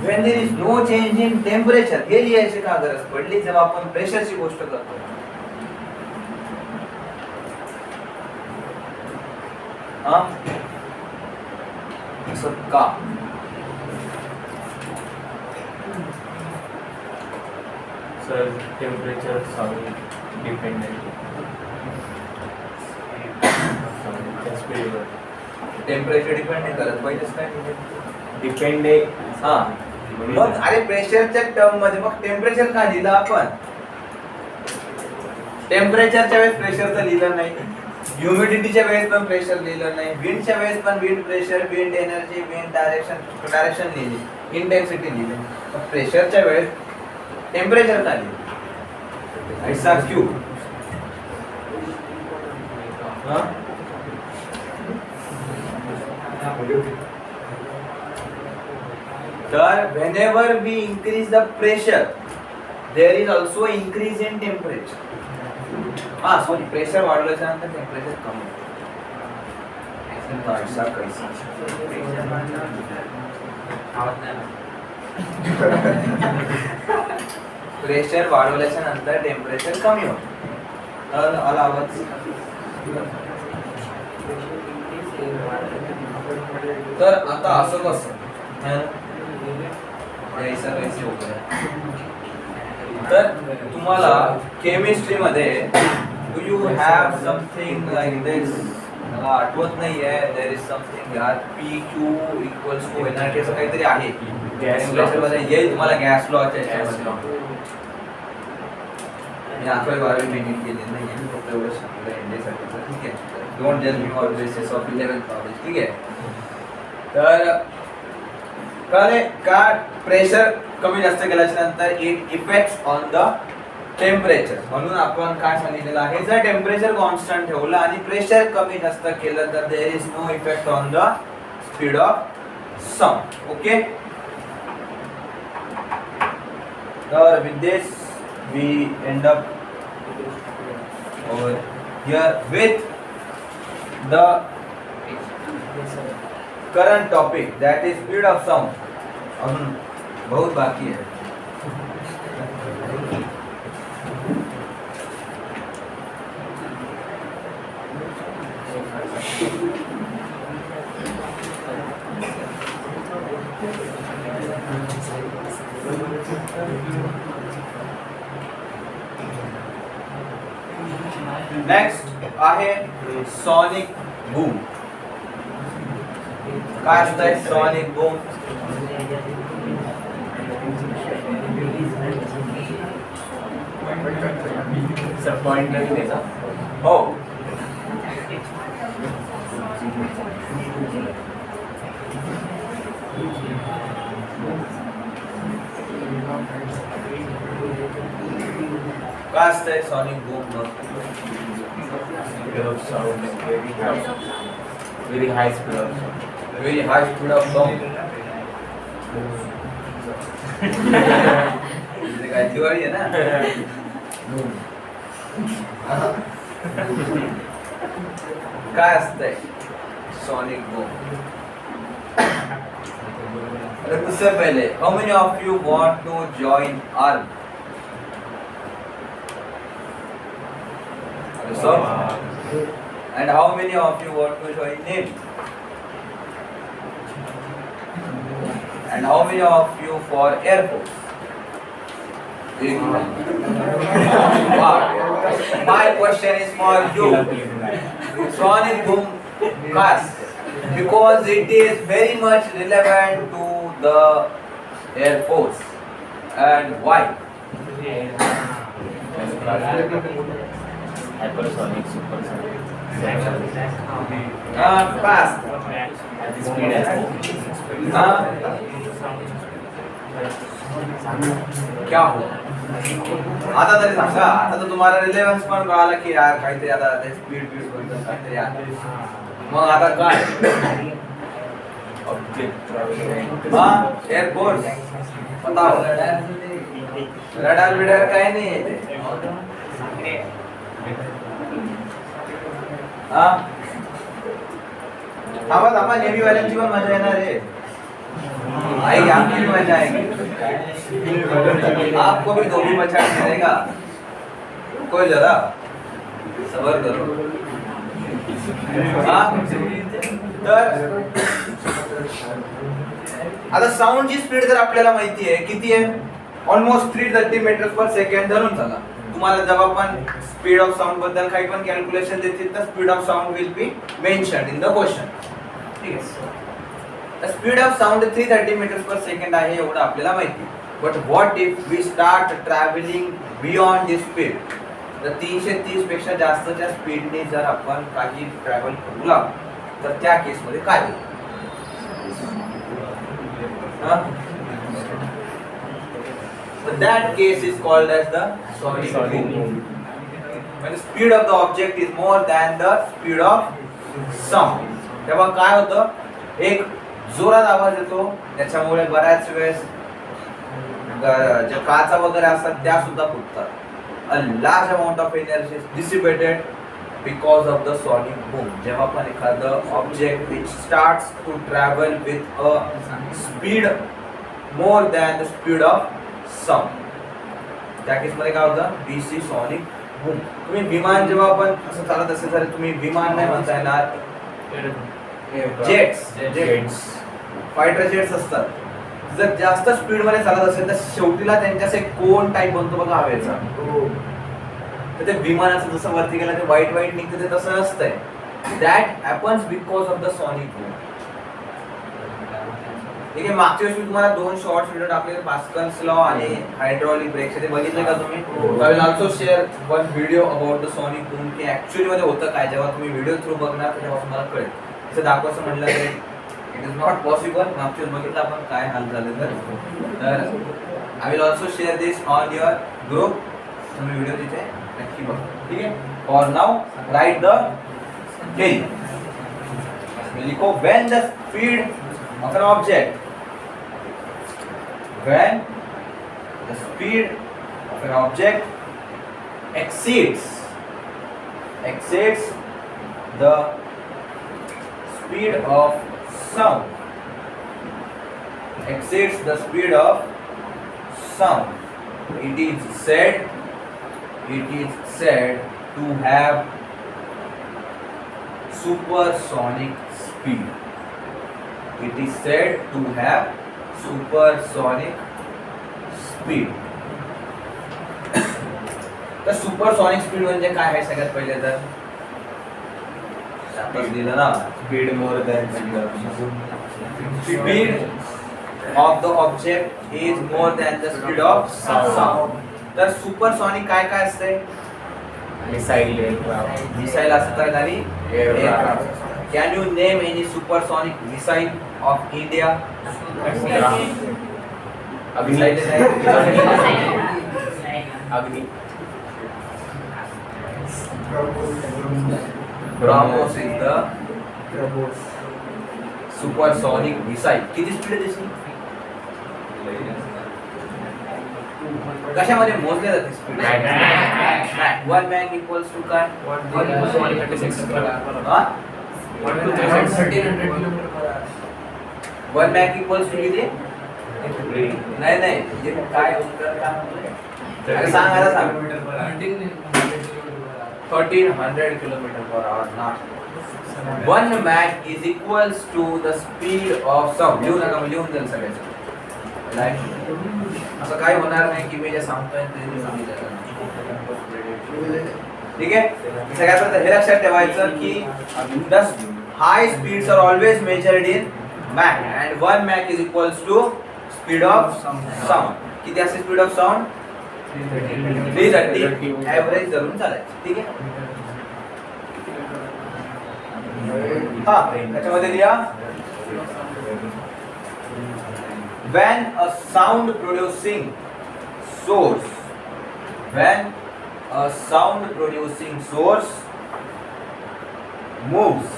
when there is no change in temperature हे लिहायची का गरज पडली जेव्हा आपण प्रेशरची गोष्ट करतो असं का सर टेम्परेचर साऊंड डिपेंडेंट स्पीडवर टेम्परेचर डिपेंड नाही करत पहिलेच काय डिपेंड हा मग अरे प्रेशरच्या टर्म मध्ये मग टेम्परेचर का लिहिलं आपण टेम्परेचरच्या वेळेस प्रेशरचं लिहिलं नाही ह्युमिडिटीच्या वेळेस पण प्रेशर लिहिलं नाही विंडच्या वेळेस पण wind pressure wind energy wind direction लिहिली इंटेन्सिटी लिहिली मग प्रेशरच्या वेळेस टेम्परेचर का लिहिलं ऐसा क्यों तर whenever we increase the pressure there is also increase in temperature sorry pressure वाढवल्याच्या नंतर टेम्परेचर कमी होतं ऐसा कैसा प्रेशर वाढवल्याच्या नंतर टेम्परेचर कमी होतं आला आवाज तर आता असं कसं ऐसा कैसे होतं तर तुम्हाला केमिस्ट्री मध्ये do you have something like this मला आठवत नाहीये देयर इज समथिंग यार P Q equals to NRT असं काहीतरी आहे टेम्परेचर मध्ये येईल तुम्हाला गॅस लॉच्या याच्यामध्ये मी 11वी मिनिट केले नाही मी फक्त एवढं सांगितलं इंडियासाठी ठीक आहे डोंट जज me on basis of 11th knowledge ठीक आहे तर कळले का प्रेशर कमी जास्त केल्याच्या नंतर it effects on the temperature म्हणून आपण काय सांगितलेलं आहे जर टेम्परेचर कॉन्स्टंट ठेवलं आणि प्रेशर कमी जास्त केलं तर there is no effect on the speed of sound okay तर with this we end up over here with the current topic that is speed of sound अजून बहुत बाकी है नेक्स्ट आहे सॉनिक बूम काय असतंय सॉनिक बूम सर पॉइंट नाही द्यायचा हो काय असतंय sonic boom speed of sound is very high speed of sound. very high speed of sound इथे काय दिवाळी आहे ना. काय असतंय सॉनिक बूम? उससे पहले how many of you want to join ARM? So, and how many of you want to join NIM? And how many of you for Air Force? My question is for you. Sonic boom cast, because it is very much relevant to the Air Force. And why? Hypersonic, supersonic. Fast. At the speed क्या हो? आता तरी सांगा. आता तर तुम्हाला relevance पण कळालं की यार काहीतरी आता ते स्पीड बद्दल काहीतरी आहे. मग आता काय? एअरफोर्स बताओ. रडार बिडार काय नाही आहे ते. थांबा नेव्ही वाल्यांची पण मजा येणार आहे. आएगी, आपकी भी मजा आएगी. आपको भी धोबी मचा मिलेगा. कोई जरा सबर करो. तर आता साऊंडची स्पीड जर आपल्याला माहिती आहे किती आहे, ऑलमोस्ट 330 मीटर पर सेकंड धरून चला. तुम्हाला जेव्हा पण स्पीड ऑफ साऊंड बद्दल काही पण कॅल्क्युलेशन देतील तर speed of sound will be mentioned in the question. ठीक आहे. The speed of sound 330 meters per second आहे एवढं आपल्याला माहिती. But what if we start traveling beyond this speed? तर 330 पेक्षा जास्तच्या स्पीडने जर आपण काही ट्रॅव्हल करू लागलो तर त्या केस मध्ये काय होईल? That case is called as the sonic boom. When the speed of the object is more than the speed of sound, तेव्हा काय होतं? एक जोरात आवाज येतो. त्याच्यामुळे बऱ्याच वेळेस ज्या काचा वगैरे असतात त्या सुद्धा फुटतात. A large amount of energy is dissipated because of the sonic boom. जेव्हा पण एखादं object which starts to travel with a speed more than the speed of sound, त्या केस मध्ये काय होतं? DC sonic boom. तुम्ही विमान जेव्हा आपण असं चालत असेल तर तुम्ही विमान नाही म्हणता येणार, जेट्स फायटर जेट्स असतात. जर जास्त स्पीड मध्ये चालत असेल तर शेवटीला त्यांच्यास एक कोन टाईप बनतो बघा हवेचा. तर ते विमानाचं जसं वरती गेलं ते व्हाईट निघतं ते तसं नसतंय. That happens because of the sonic boom. ठीक आहे. मागच्या वेळेस मी तुम्हाला 2 शॉर्ट्स व्हिडिओ टाकले, पास्कल्स लॉ आणि हायड्रॉलिक ब्रेक्स. ते बघितले का तुम्ही? आय will also share one video about the sonic boom की ऍक्च्युअली मध्ये होतं काय. जेव्हा तुम्ही व्हिडिओ थ्रू बघणार तेव्हा तुम्हाला कळेल. असं दाखवायचं म्हणलं तर इट इज नॉट पॉसिबल. मागच्या वेळेस बघितलं आपण काय हाल झाले. तर I will also share this on your group. तुम्ही व्हिडिओ तिथे नक्की बघा. ठीक आहे. For now write the heading. लिखो when the speed of an object, when the speed of an object exceeds the speed of sound, it is said to have supersonic speed. It is said to have supersonic speed. तर supersonic speed म्हणजे काय आहे? सगळ्यात पहिले तर आपण दिलं ना, Speed more than speed of the object is more than the speed of sound. तर सुपरसॉनिक काय काय असते? missile aircraft. मिसाईल असतात आणि aircraft. Can you name any supersonic missile of India? Agni. BrahMos is the supersonic missile. किती speed आहे त्याची? कशामध्ये मोजले जाते speed? Mach. 1 Mach equals to काय? 136 हा? 1300 1 मॅक इक्वल्स टू किती? नाही नाही, हे काय उत्तर काय म्हणतोय? अरे सांग, आता सांग. 1300 किलोमीटर पर आवर ना. 1 Mach is equals to the speed of sound. लिहू नका, मी लिहून देईल सगळ्याचं. असं काय होणार नाही की मी जे सांगतोय ते मी सांगितलं. ठीक आहे. सगळ्यात पहिले हे लक्षात ठेवायचं की the high speeds are always measured in Mach and 1 Mach is equals to speed of sound. किती असते स्पीड ऑफ साऊंड? 330 एव्हरेज धरून चालायचं. ठीक आहे. हा, त्याच्यामध्ये लिहा when a sound producing source moves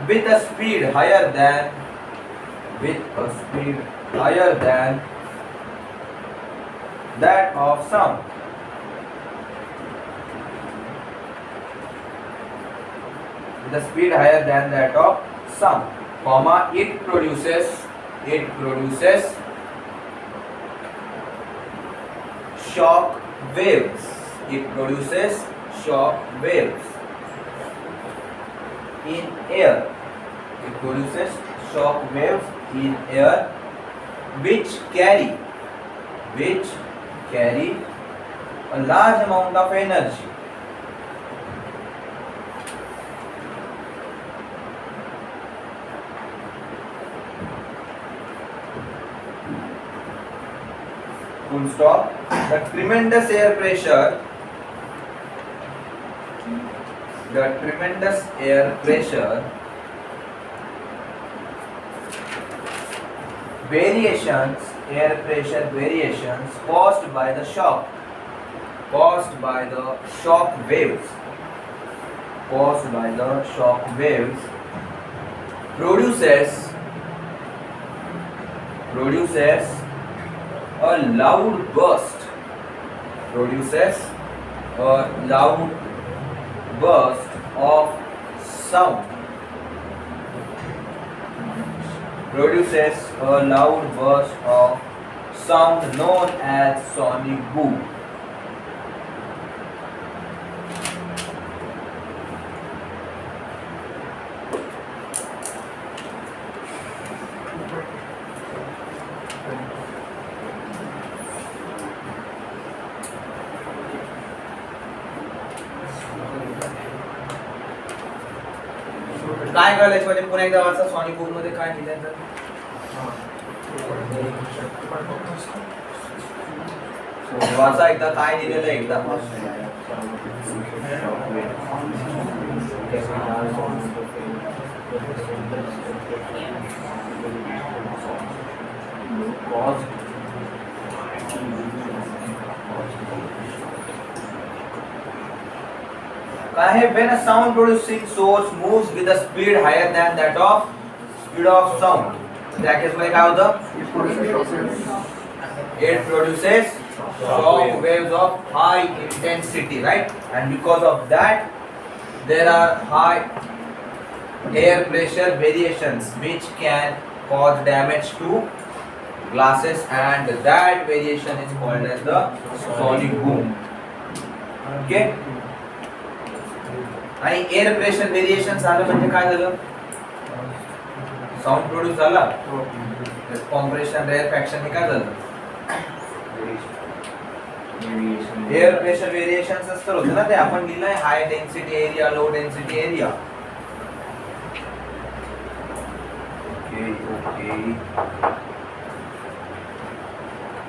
with a speed higher than that of sound. With a speed higher than that of sound, comma, it produces shock waves. It produces shock waves in air. It produces shock waves in air which carry a large amount of energy. Full stop. The tremendous air pressure variations caused by the shock waves produces a loud burst of sound. Known as sonic boom. काय कळलं याच्यामध्ये? पुन्हा एकदा वाचा. Sonic boom मध्ये काय लिहिलंय तर? वाचा एकदा काय लिहिलेलं आहे एकदा. काय आहे? when a sound producing source moves with a speed higher than that of speed of sound. त्या केस मध्ये काय होतं? It produces shock waves of high intensity, right? And because of that, there are high air pressure variations which can cause damage to glasses, and that variation is called as the sonic boom. Okay? आणि air pressure variation झालं म्हणजे काय झालं? Sound produce झाला. Compression, रेअरफॅक्शन हे काय झालं? Air pressure variations असतं होतं ना ते. आपण लिहिलंय high density area, low density area. Okay.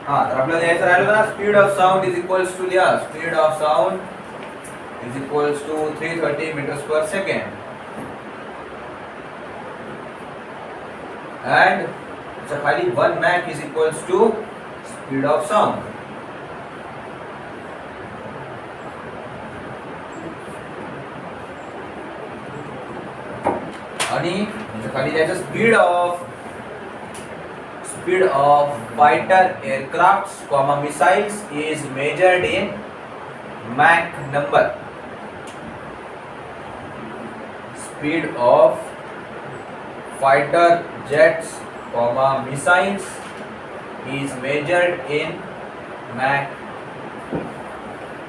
हा, तर आपल्याला यायचं राहिलं ना, speed of sound is equals to लिहा. Speed of sound is equals to 330 meters per second, and so खाली 1 Mach is equals to speed of sound. आणि खाली द्यायचं speed of speed of fighter aircrafts, missiles is measured in Mach number. Speed of fighter jets, missiles is measured in Mach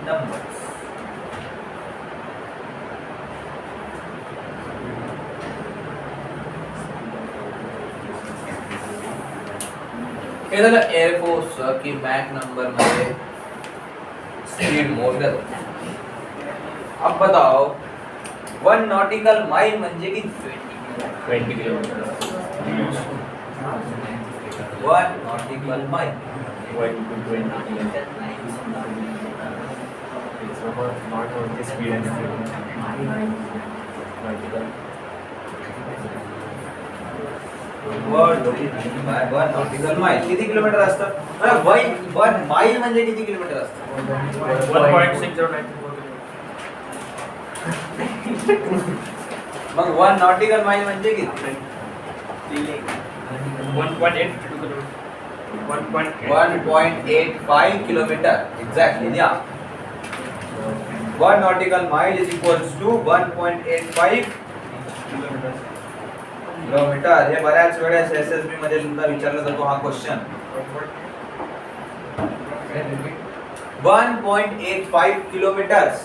numbers. हे झालं air force की Mac number मध्ये speed मोजण्यात होते. अब बताओ 1 nautical mile म्हणजे किती? 20 kilometre 1 nautical mile 1 to 20 kilometers. It's not only speed and one nautical mile किती kilometre असतं? वन माइल म्हणजे किती किलोमीटर असतं? 1.609. मग 1 नॉटिकल माइल म्हणजे किती? 1.82 किलोमीटर. 1.85 kilometre exactly. या 1 nautical mile is equals to 1.85 kilometre. हे बऱ्याच वेळेस एसएसबी मध्ये सुद्धा विचारला जातो हा क्वेश्चन. 1.85 किलोमीटर्स.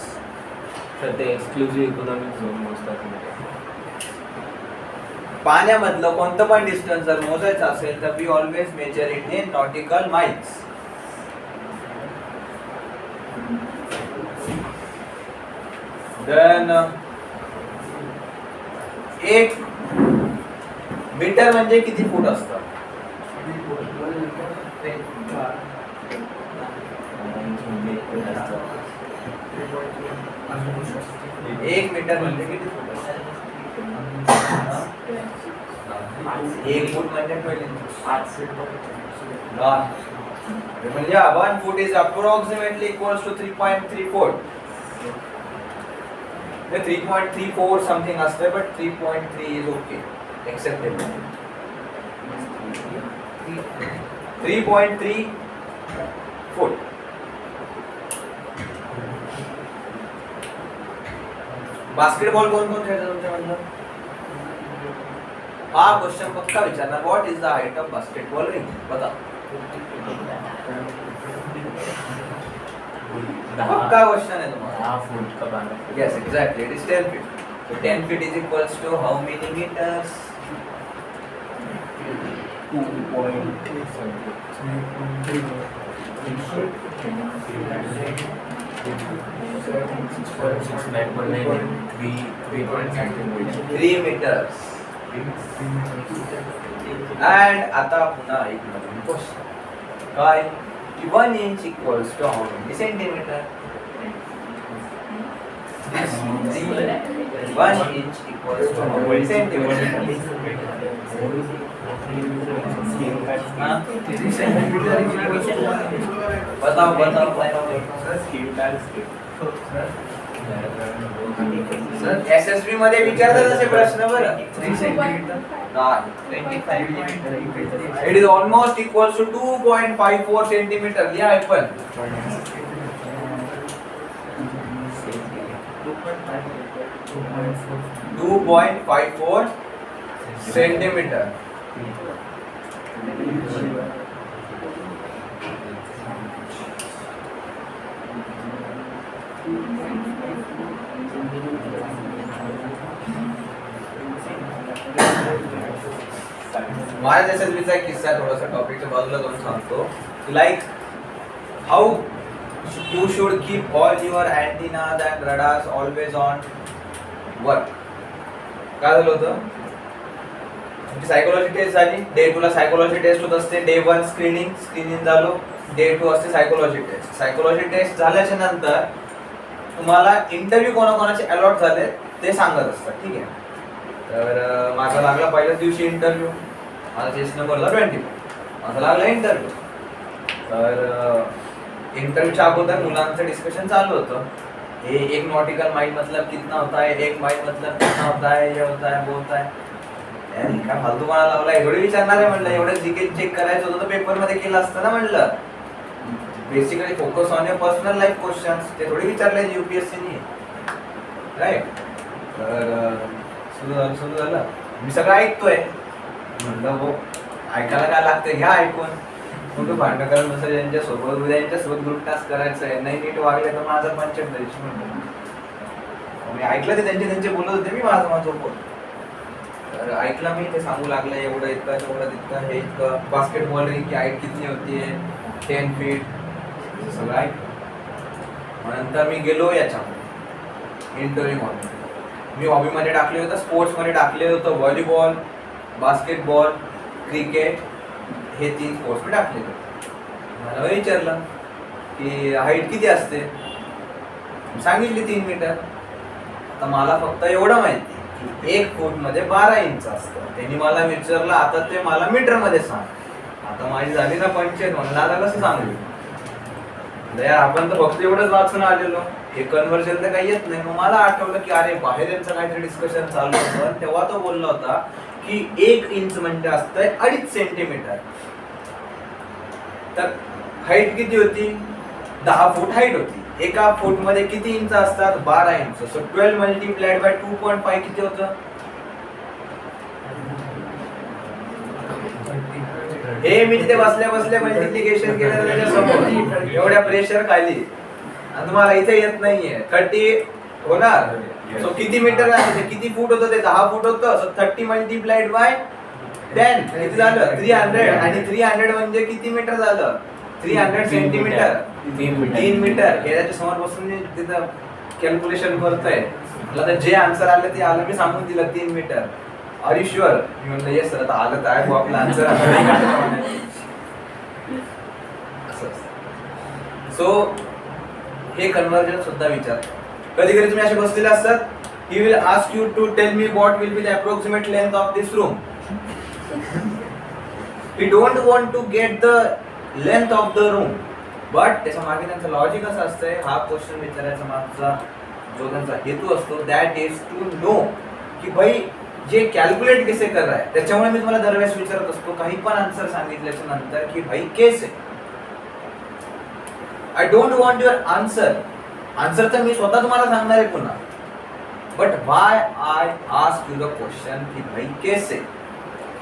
तर ते एक्सक्लुझिव्ह इकॉनॉमिक झोन मोजतात म्हणजे. पाण्यामधलं कोणतं पण डिस्टन्स जर मोजायचं असेल तर we always measure it in nautical miles. Then 1 metre म्हणजे किती फूट असतं? एक मीटर म्हणजे किती फूट असतं? 1 फूट म्हणजे 1 foot is approximately equals to 3.34. 3.34 something असते, but 3.3 is okay, acceptable. 3.3 foot. Basketball कोण कोण खेळतात तुमच्यामधलं? हा क्वेश्चन पक्का विचारणार. What is the height of basketball ring? बता. पक्का क्वेश्चन है तुम्हारा. 10 फूट का 12 फूट. Yes, exactly. It is 10 feet. So 10 feet is equals to how many meters? 3 meters. And आता पुन्हा एक नवीन क्वेश्चन. काय? 1 inch equals to how many centimeter? 1 inch equals to how many centimeter? बताओ. सर एसएसबी मध्ये विचारतात असे प्रश्न बरं. 3 centimetre it is almost equals to 2.54 centimetre. लिहा आहे पण 2.54 सेंटीमीटर. माझ्या एसएसबीचा एक किस्सा आहे, थोडासा टॉपिकच्या बाजूला जाऊन सांगतो. Like how you should keep all your antennas and radars always on work. काय झालं होतं? तुमची सायकोलॉजी टेस्ट झाली. डे 2 ला सायकोलॉजी टेस्ट होत असते. डे 1 स्क्रीनिंग झालो. डे 2 असते सायकोलॉजी टेस्ट. सायकोलॉजी टेस्ट झाल्याच्या नंतर तुम्हाला इंटरव्ह्यू कोणाकोणाचे अलॉट झाले ते सांगत असतात. ठीक आहे. तर माझा लागला पहिल्याच दिवशी इंटरव्ह्यू. माझा टेस्ट नंबरला 20. माझा लागला इंटरव्ह्यू. तर इंटरव्ह्यूच्या अगोदर मुलांचं डिस्कशन चालू होतं. ये 1 नॉटिकल माइल मतलब कितना होता है, 1 माइल मतलब कितना होता है, ये होता है वो होता है. यार काय फालतू मला लावला एवढे विचारणार आहे म्हणलं, एवढं जीके चेक करायचं होतं तर पेपर मध्ये केलं असतं ना म्हणलं. Basically focus on your personal life questions, ते थोडी विचारले युपीएससीनी, राईट. तर सुरू झालं, मी सगळं ऐकतोय म्हणलं हो ऐकायला काय लागतंय घ्या ऐकून. मग भांडण करत बसं यांच्यासोबत, उद्या यांच्यासोबत ग्रुप टास्क करायचं आहे, नाही नीट वागले तर माझं पंचायत द्यायची म्हणलं. मी ऐकलं ते त्यांचे बोलत होते, मी माझं बोल. तर ऐकलं मी, ते सांगू लागलं एवढं इतकं तेवढं तितकं हे इतकं, बास्केटबॉल की हाईट किती होती 10 फीट, सगळं ऐकलं. मग नंतर मी गेलो याच्यामध्ये इंटरव्ह्यू मध्ये. मी हॉबीमध्ये टाकले होतं, स्पोर्ट्समध्ये टाकले होतं व्हॉलीबॉल, बास्केटबॉल, क्रिकेट, हे 3 स्पोर्ट्स मी टाकले होते. मला विचारलं की हाईट किती असते, सांगितली 3 मीटर. आता मला फक्त एवढं माहिती की 1 फूट मध्ये 12 इंच असतं. त्यांनी मला विचारलं आता ते मला मीटर मध्ये सांग. आता माझी झाली ना पंचायत, म्हणलं आता कसं सांगू यार, आपण तर फक्त एवढंच वाचून आलेलो, हे कन्व्हर्जन तर काही येत नाही. मग मला आठवलं की अरे बाहेर यांचं काहीतरी डिस्कशन चालू होतं, तेव्हा तो बोलला होता की 1 इंच म्हणजे असतंय 2.5 सेंटीमीटर. तर हाईट किती होती, 10 फूट हाईट होती. 1 फूट मध्ये किती इंच असतात, 12 इंच. सो 12 मल्टिप्लाइड बाय 2.5 किती होतं, हे मी तिथे बसल्या मल्टिप्लिकेशन केलं त्याच्यासमोर एवढ्या प्रेशर खाली, आणि तुम्हाला इथे येत नाहीये. 30 होणार. सो किती मीटर आहे, किती फूट होतं ते, 10 फूट होतं. सो 30 मल्टिप्लाइड बाय 10 किती झालं, 300. आणि 300 म्हणजे किती मीटर झालं, 300 सेंटीमीटर, 3 मीटर. हे त्याच्या समोर बसून मी तिथं कॅल्क्युलेशन करतोय. मला तर जे आन्सर आलं ते आलं, मी सांगून दिलं 3 मीटर. आर यू शुअर, मी म्हणलं येस सर, आता आलं तर आहे आपलं आन्सर. सो हे कन्व्हर्जन सुद्धा विचार. कधी कधी तुम्ही असे बसलेले असतात, he will ask you to tell me what will be the approximate length of this room. We don't want to get the length of the room, but त्याच्या मागे त्यांचं लॉजिक असं असतंय, हा क्वेश्चन विचारायचा मागचा जो त्यांचा हेतू असतो दॅट इज टू नो की भाई जे कॅल्क्युलेट कसे कर रहा है. त्याच्यामुळे मी तुम्हाला दरवेळेस विचारत असतो काही पण आन्सर सांगितल्याच्या नंतर की भाई कैसे. I don't want your answer तर मी स्वतः तुम्हाला सांगणार आहे पुन्हा, but why I ask you the question की भाई कैसे,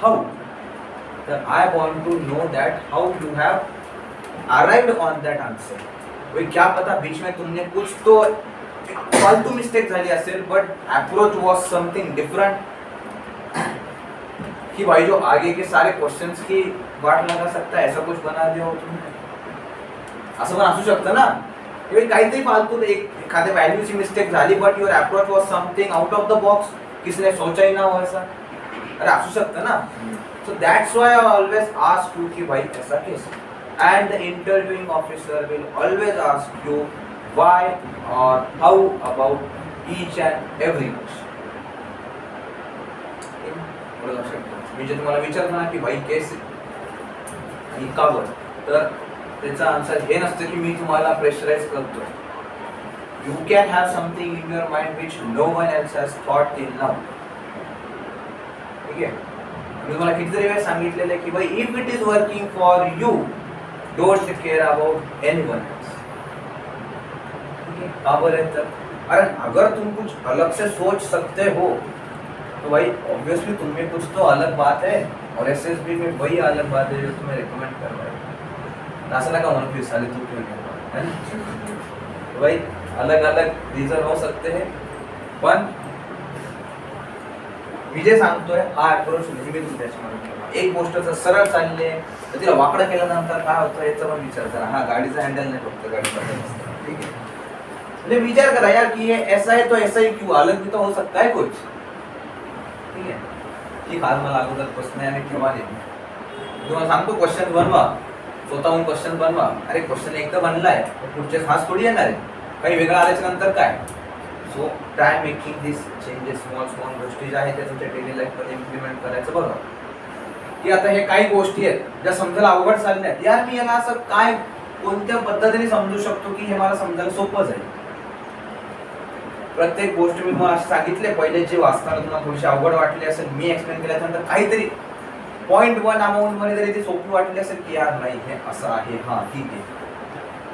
हाउ. तर I want to know that how you have arrived on that answer. भाई क्या पता बीच में तुमने कुछ तो फालतू मिस्टेक झाली असेल, but approach was something different कि भाई जो आगे के सारे क्वेश्चंस की वाट लगा सकता है, ऐसा कुछ बना दिया हो तुमने. असं पण असू शकतं ना, काहीतरी फालतू एखाद्या व्हॅल्यूची मिस्टेक झाली, but your approach was something out of the box, किसने सोचा ही ना हो ऐसा. अरे असू शकतं ना. So that's why I always ask you कि भाई ऐसा कैसे. And the interviewing officer will always ask you why और how about each and every question. मी जे तुम्हाला विचारतो ना की भाई कैसे आणि का बरं, तर त्याचा आन्सर हे नसतं की मी तुम्हाला प्रेशराइज करतोय. You can have something in your mind which no one else has thought till now. ठीक आहे, मी तुम्हाला कितीतरी वेळा सांगितलेलं आहे की भाई if it is working for you don't care about anyone else. ठीक है, का बरं. तर अरे अगर तुम कुछ अलग से सोच सकते हो तो भाई ऑब्वियसली तुम में कुछ तो अलग बात है, और एसएसबी में वही अलग बात है जो तुम्हें रिकमेंड कर रहा है. ऐसा लगा मन फिर साले तू क्यों कर रहा है. तो भाई अलग अलग रीजन हो सकते हैं, पण मी जे सांगतोय हा अप्रोच नेहमी तुमच्याकडे. एक गोष्ट जर सरळ चालली आहे तर तिला वाकडं केल्यानंतर काय होतं याचा पण विचार करा. हा गाडीचा हँडल नाही फक्त गाडी बदल. ठीक है, म्हणजे विचार करा यार कि ये ऐसा है तो ऐसा ही क्यों, अलग भी तो हो सकता है कुछ. ठीक है, ठीक. आज मला अगोदर प्रश्न आणि ठेवा नाही, तुम्हाला सांगतो क्वेश्चन बनवा, स्वतःहून क्वेश्चन बनवा. अरे क्वेश्चन एकदा बनलाय पुढचे खास थोडी येणार आहे, काही वेगळं आल्याच्या नंतर काय. सो try making this changes, small गोष्टी ज्या आहेत त्या तुमच्या डेली लाईफमध्ये इम्प्लिमेंट करायचं. बघा की आता हे काही गोष्टी आहेत ज्या समजायला अवघड चालल्या आहेत. यार मी याला असं काय कोणत्या पद्धतीने समजू शकतो की हे मला समजायला सोपं जाईल. प्रत्येक गोष्ट मी तुम्हाला सांगितले पहिले, जे वाचताना तुम्हाला थोडीशी अवघड वाटली असेल, मी एक्सप्लेन केल्यानंतर काहीतरी 0.1 अमाऊंट मध्ये जरी ती सोपी वाटली असेल की यार नाही हे असं आहे, हा ठीक आहे,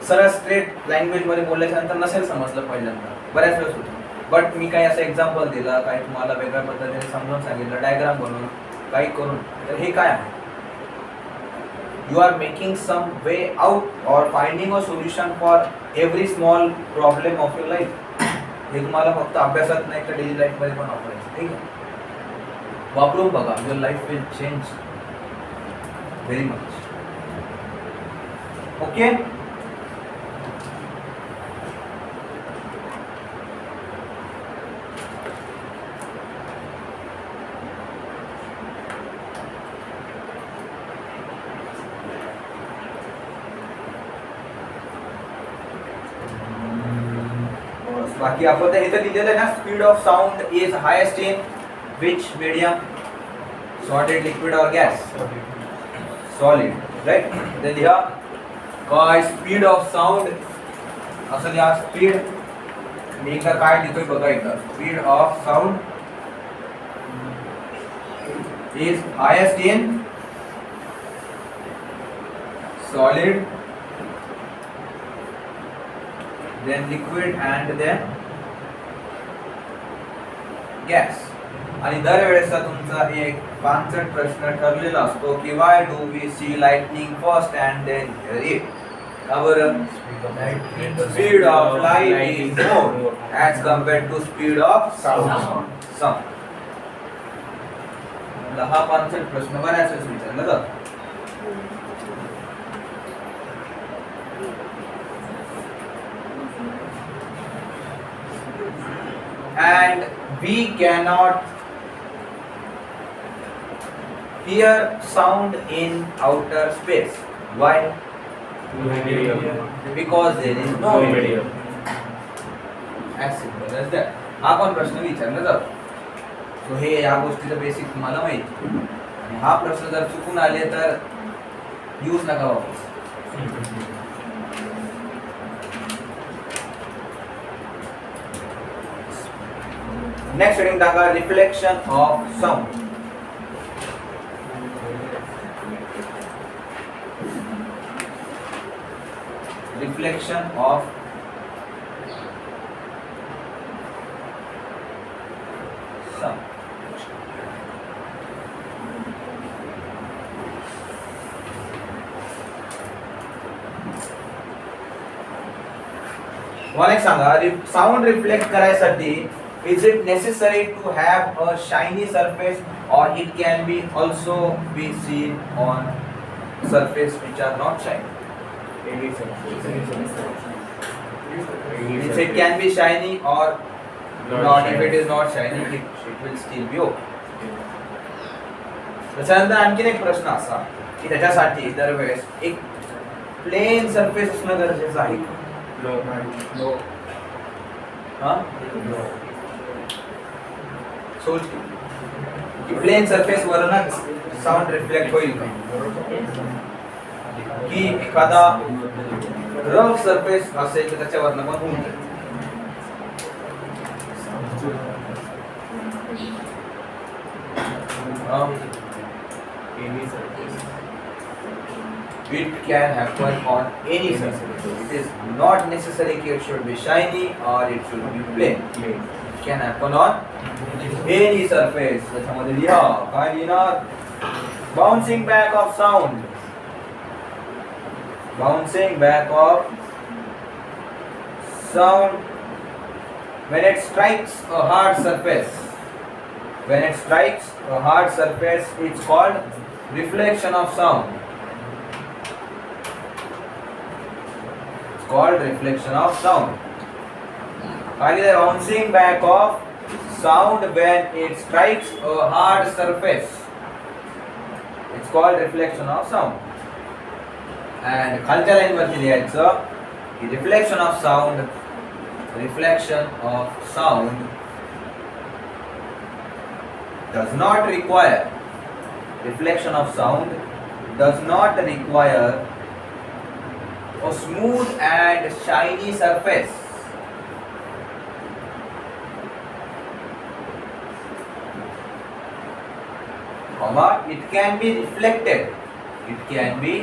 सरळ स्ट्रेट लँग्वेज मध्ये बोलल्याच्या नंतर नसेल समजलं पहिल्यांदा, बऱ्याच वेळेस होतं. बट मी काही असं एक्झाम्पल दिलं, काही तुम्हाला वेगळ्या पद्धतीने समजावून सांगितलं, डायग्राम बनवून काही करून, तर हे काय आहे, you are making some way out or finding a solution for every small problem of your life. हे तुम्हाला फक्त अभ्यासात नाही तर डेली लाईफ मध्ये पण वापरायचं, ठीक आहे. वापरून बघा, your life will change very much. Okay. बाकी आपण हे तर लिहिलेलं आहे ना, speed of sound is highest in which medium, solid, liquid और गॅस, सॉलिड, राईट. तर लिहा काय स्पीड ऑफ साऊंड, असं लिहा स्पीड. मी एकदा काय लिहितोय बघा, एकदा speed of sound is highest in solid, then liquid and then gas. आणि दरवेळेसचा तुमचा एक पांचट प्रश्न ठरलेला असतो की why do we see lightning first and then hear it? का बरं? Speed of light is more as compared to speed of sound. हा पांचट प्रश्न बऱ्याच वेळेस विचारला जातो. And we cannot hear sound in outer space. Why? Because there is no medium. As simple as that. हा पण प्रश्न विचारला जातो. सो हे या गोष्टीचं बेसिक तुम्हाला माहिती. आणि हा प्रश्न जर चुकून आले तर यूज नका वापरू. नेक्स्ट हेडिंग टाका, reflection of sound. Reflection of sound. मला एक सांगा, साऊंड रिफ्लेक्ट करायसाठी is it necessary to have a shiny surface or it can be also be seen on surface which are not shiny? Any surface. Means it can be shiny or not. If it is not shiny, it will still be okay. त्याच्यानंतर आणखीन एक प्रश्न असा की त्याच्यासाठी दरवेळेस एक plane surface असणं गरजेचं आहे. No. हा? सोच की प्लेन सरफेस वरनच साऊंड रिफ्लेक्ट होईल का, की एखादा रफ सरफेस असेल तर त्याच्यावरनं पण होऊन जाईल. Any surface. It can happen on any surface. It is not necessary that it should be shiny or it should be plain. It can happen on any surface. त्याच्यामध्ये लिहा काय लिहिणार, bouncing back of sound. Bouncing back of sound when it strikes a hard surface. When it strikes a hard surface, it's called reflection of sound. It's called reflection of sound. Finally, the bouncing back of sound when it strikes a hard surface. It's called reflection of sound. And खालच्या line वरती लिहायचं की reflection of sound does not require a smooth and shiny surface. comma, it can be reflected. It can be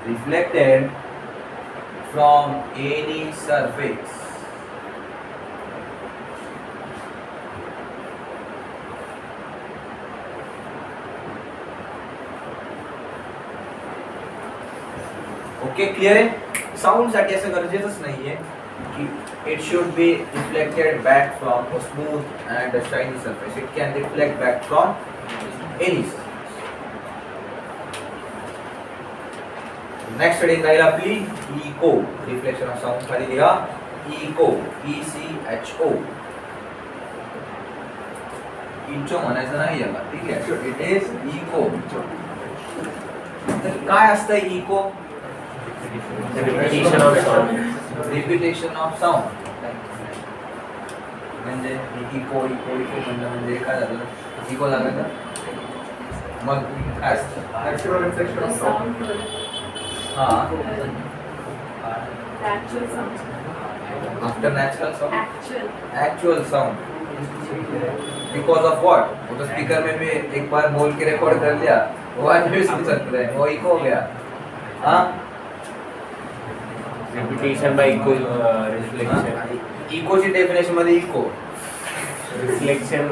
reflected from any surface. Okay, clear आहे? Sound साठी असं गरजेचंच नाहीये की it should be reflected back from a smooth and a shiny surface. It can reflect back from any surface. Next heading राहील आपली echo. Reflection of sound खाली लिहा echo. ECHO. इचो म्हणायचं नाही याला, ठीक आहे? It is echo. तर काय असतं echo? Repetition of sound. Repetition of sound. म्हणजे इको इको इको म्हणलं म्हणजे काय झालं? इको झालं का? मग काय असतं? हा, after natural sound, actual sound. Because of what? वो तो स्पीकर में भी एक बार बोल के रिकॉर्ड कर लिया, वो आज भी सुन सकते हैं, वो इको हो गया. हाँ, Repetition by echo, reflection. इकोची डेफिनेशन मध्ये echo Reflection.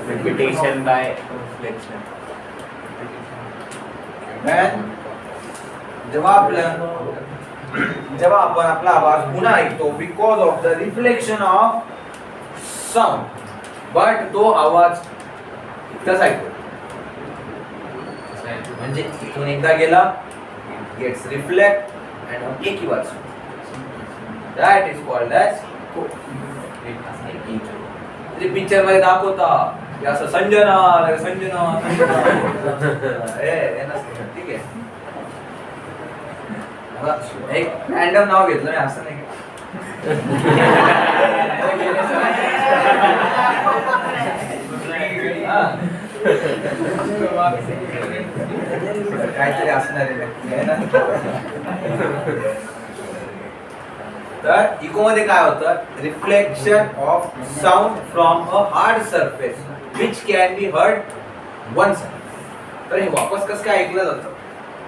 Repetition by reflection. जेव्हा आपण आपला आवाज पुन्हा ऐकतो because of the reflection of sound, but तो आवाज कसा ऐकतो? म्हणजे इथून एकदा गेला, गेट्स रिफ्लेक्ट अँड एक was that is called as echo. Picture मध्ये दाखवता की असं संजना संजना ठीक आहे. एक रँडम नाव घेतलं मी, असं नाही काहीतरी असणार आहे ना. तर इको मध्ये काय होतं? Reflection of sound from a hard surface which can be heard one side. तर हे वापस कसं काय ऐकलं जातं?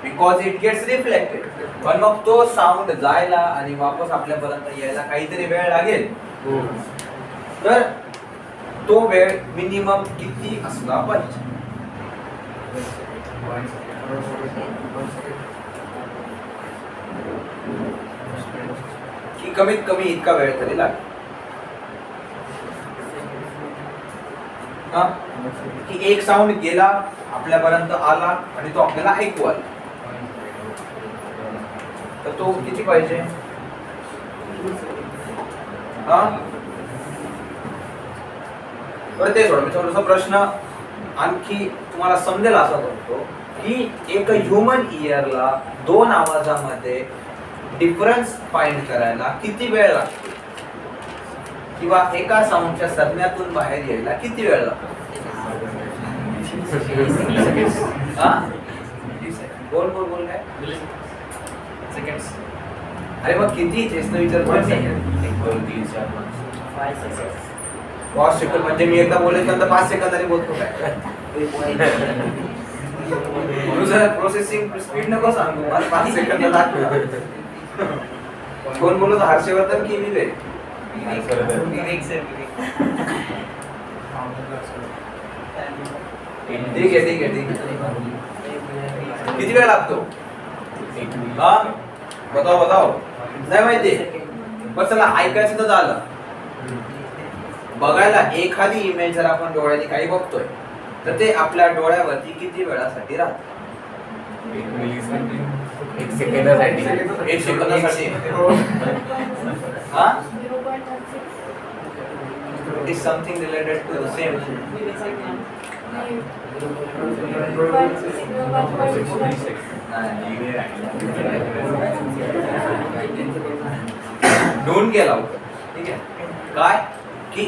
Because it gets reflected. पण मग तो साऊंड जायला आणि वापस आपल्यापर्यंत यायला काहीतरी वेळ लागेल. तर तो वेळ मिनिमम किती असला पाहिजे? की कमीत कमी इतका वेळ तरी लागेल. की एक साऊंड गेला, आपल्यापर्यंत आला आणि तो आपल्याला ऐकू आला, तर तो किती पाहिजे? बरं ते सोडा, मी थोडासा प्रश्न आणखी तुम्हाला समजेल असा करतो की एक ह्युमन इयरला दोन आवाजामध्ये डिफरन्स फाइंड करायला किती वेळ लागतो, किंवा एका साऊंडच्या संज्ञातून बाहेर यायला किती वेळ लागतो? बोल बोल बोल काय सेकंड्स. अरे मग किती तेच तर विचारतो. 5 सेकंद म्हणजे मी एकदा बोलल्यानंतर 5 सेकंदाने बोलतो काय? प्रोसेसिंग स्पीड नको सांगू मला, 5 सेकंद लागतात. कोण बोलत? हर्षवर्धन की विवेक? ठीक आहे ठीक आहे ठीक आहे. किती वेळ लागतो? हा बताओ बताओ. नाही माहिती. बस चला, ऐकायचं तर झालं. बघायला एखादी इमेज जर आपण डोळ्याने काही बघतोय तर ते आपल्या डोळ्यावरती किती वेळासाठी राहतं? 1 सेकंदासाठी. 1 सेकंदासाठी. हा, it is something related to the same. नोंद केला होता, ठीक आहे. काय की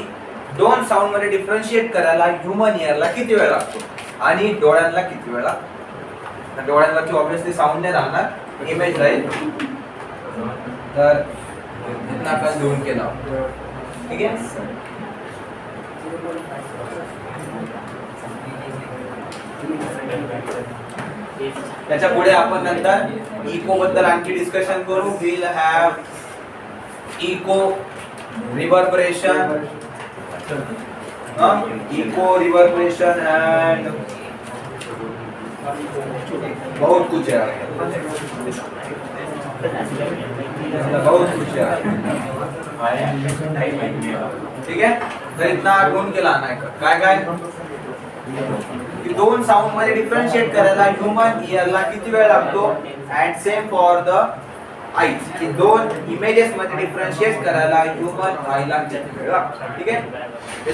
दोन साऊंड मध्ये डिफरन्शिएट करायला ह्युमन इयरला किती वेळ लागतो आणि डोळ्यांना किती वेळ लागतो? डोळ्यांवरती ऑब्विसली साऊंड नाही राहणार, इमेज राहील. तर इतना आपण नोंद केला, ठीक आहे. त्याच्या पुढे आपण नंतर इको बद्दल आणखी डिस्कशन करू. Will have echo reverberation, echo reverberation and बहुत कुछ है, बहुत कुछ है. ठीक आहे, तर इतना आठवून केला नाही काय काय की दोन साऊंड मध्ये डिफरन्शिएट करायला ह्युमन इयरला किती वेळ लागतो, and same for the eyes की दोन इमेजेस मध्ये डिफरन्शिएट करायला ह्युमन आईला किती वेळ लागतो. ठीक आहे, हे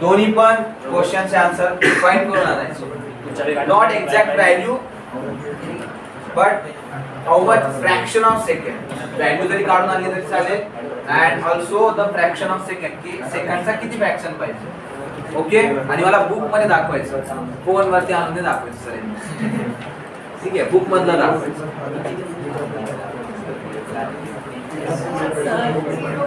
दोन्ही पण क्वेश्चनचे आन्सर फाइंड करून आणायचे. Not exact value but how much fraction of second, value जरी काढून आणली तरी चालेल, and also the fraction of second की सेकंडचा किती फ्रॅक्शन पाहिजे. ओके, आणि मला बुक मध्ये दाखवायचं, फोन वरती आणून नाही दाखवायचं सर. ठीक आहे, बुक मधलं दाखवायचं.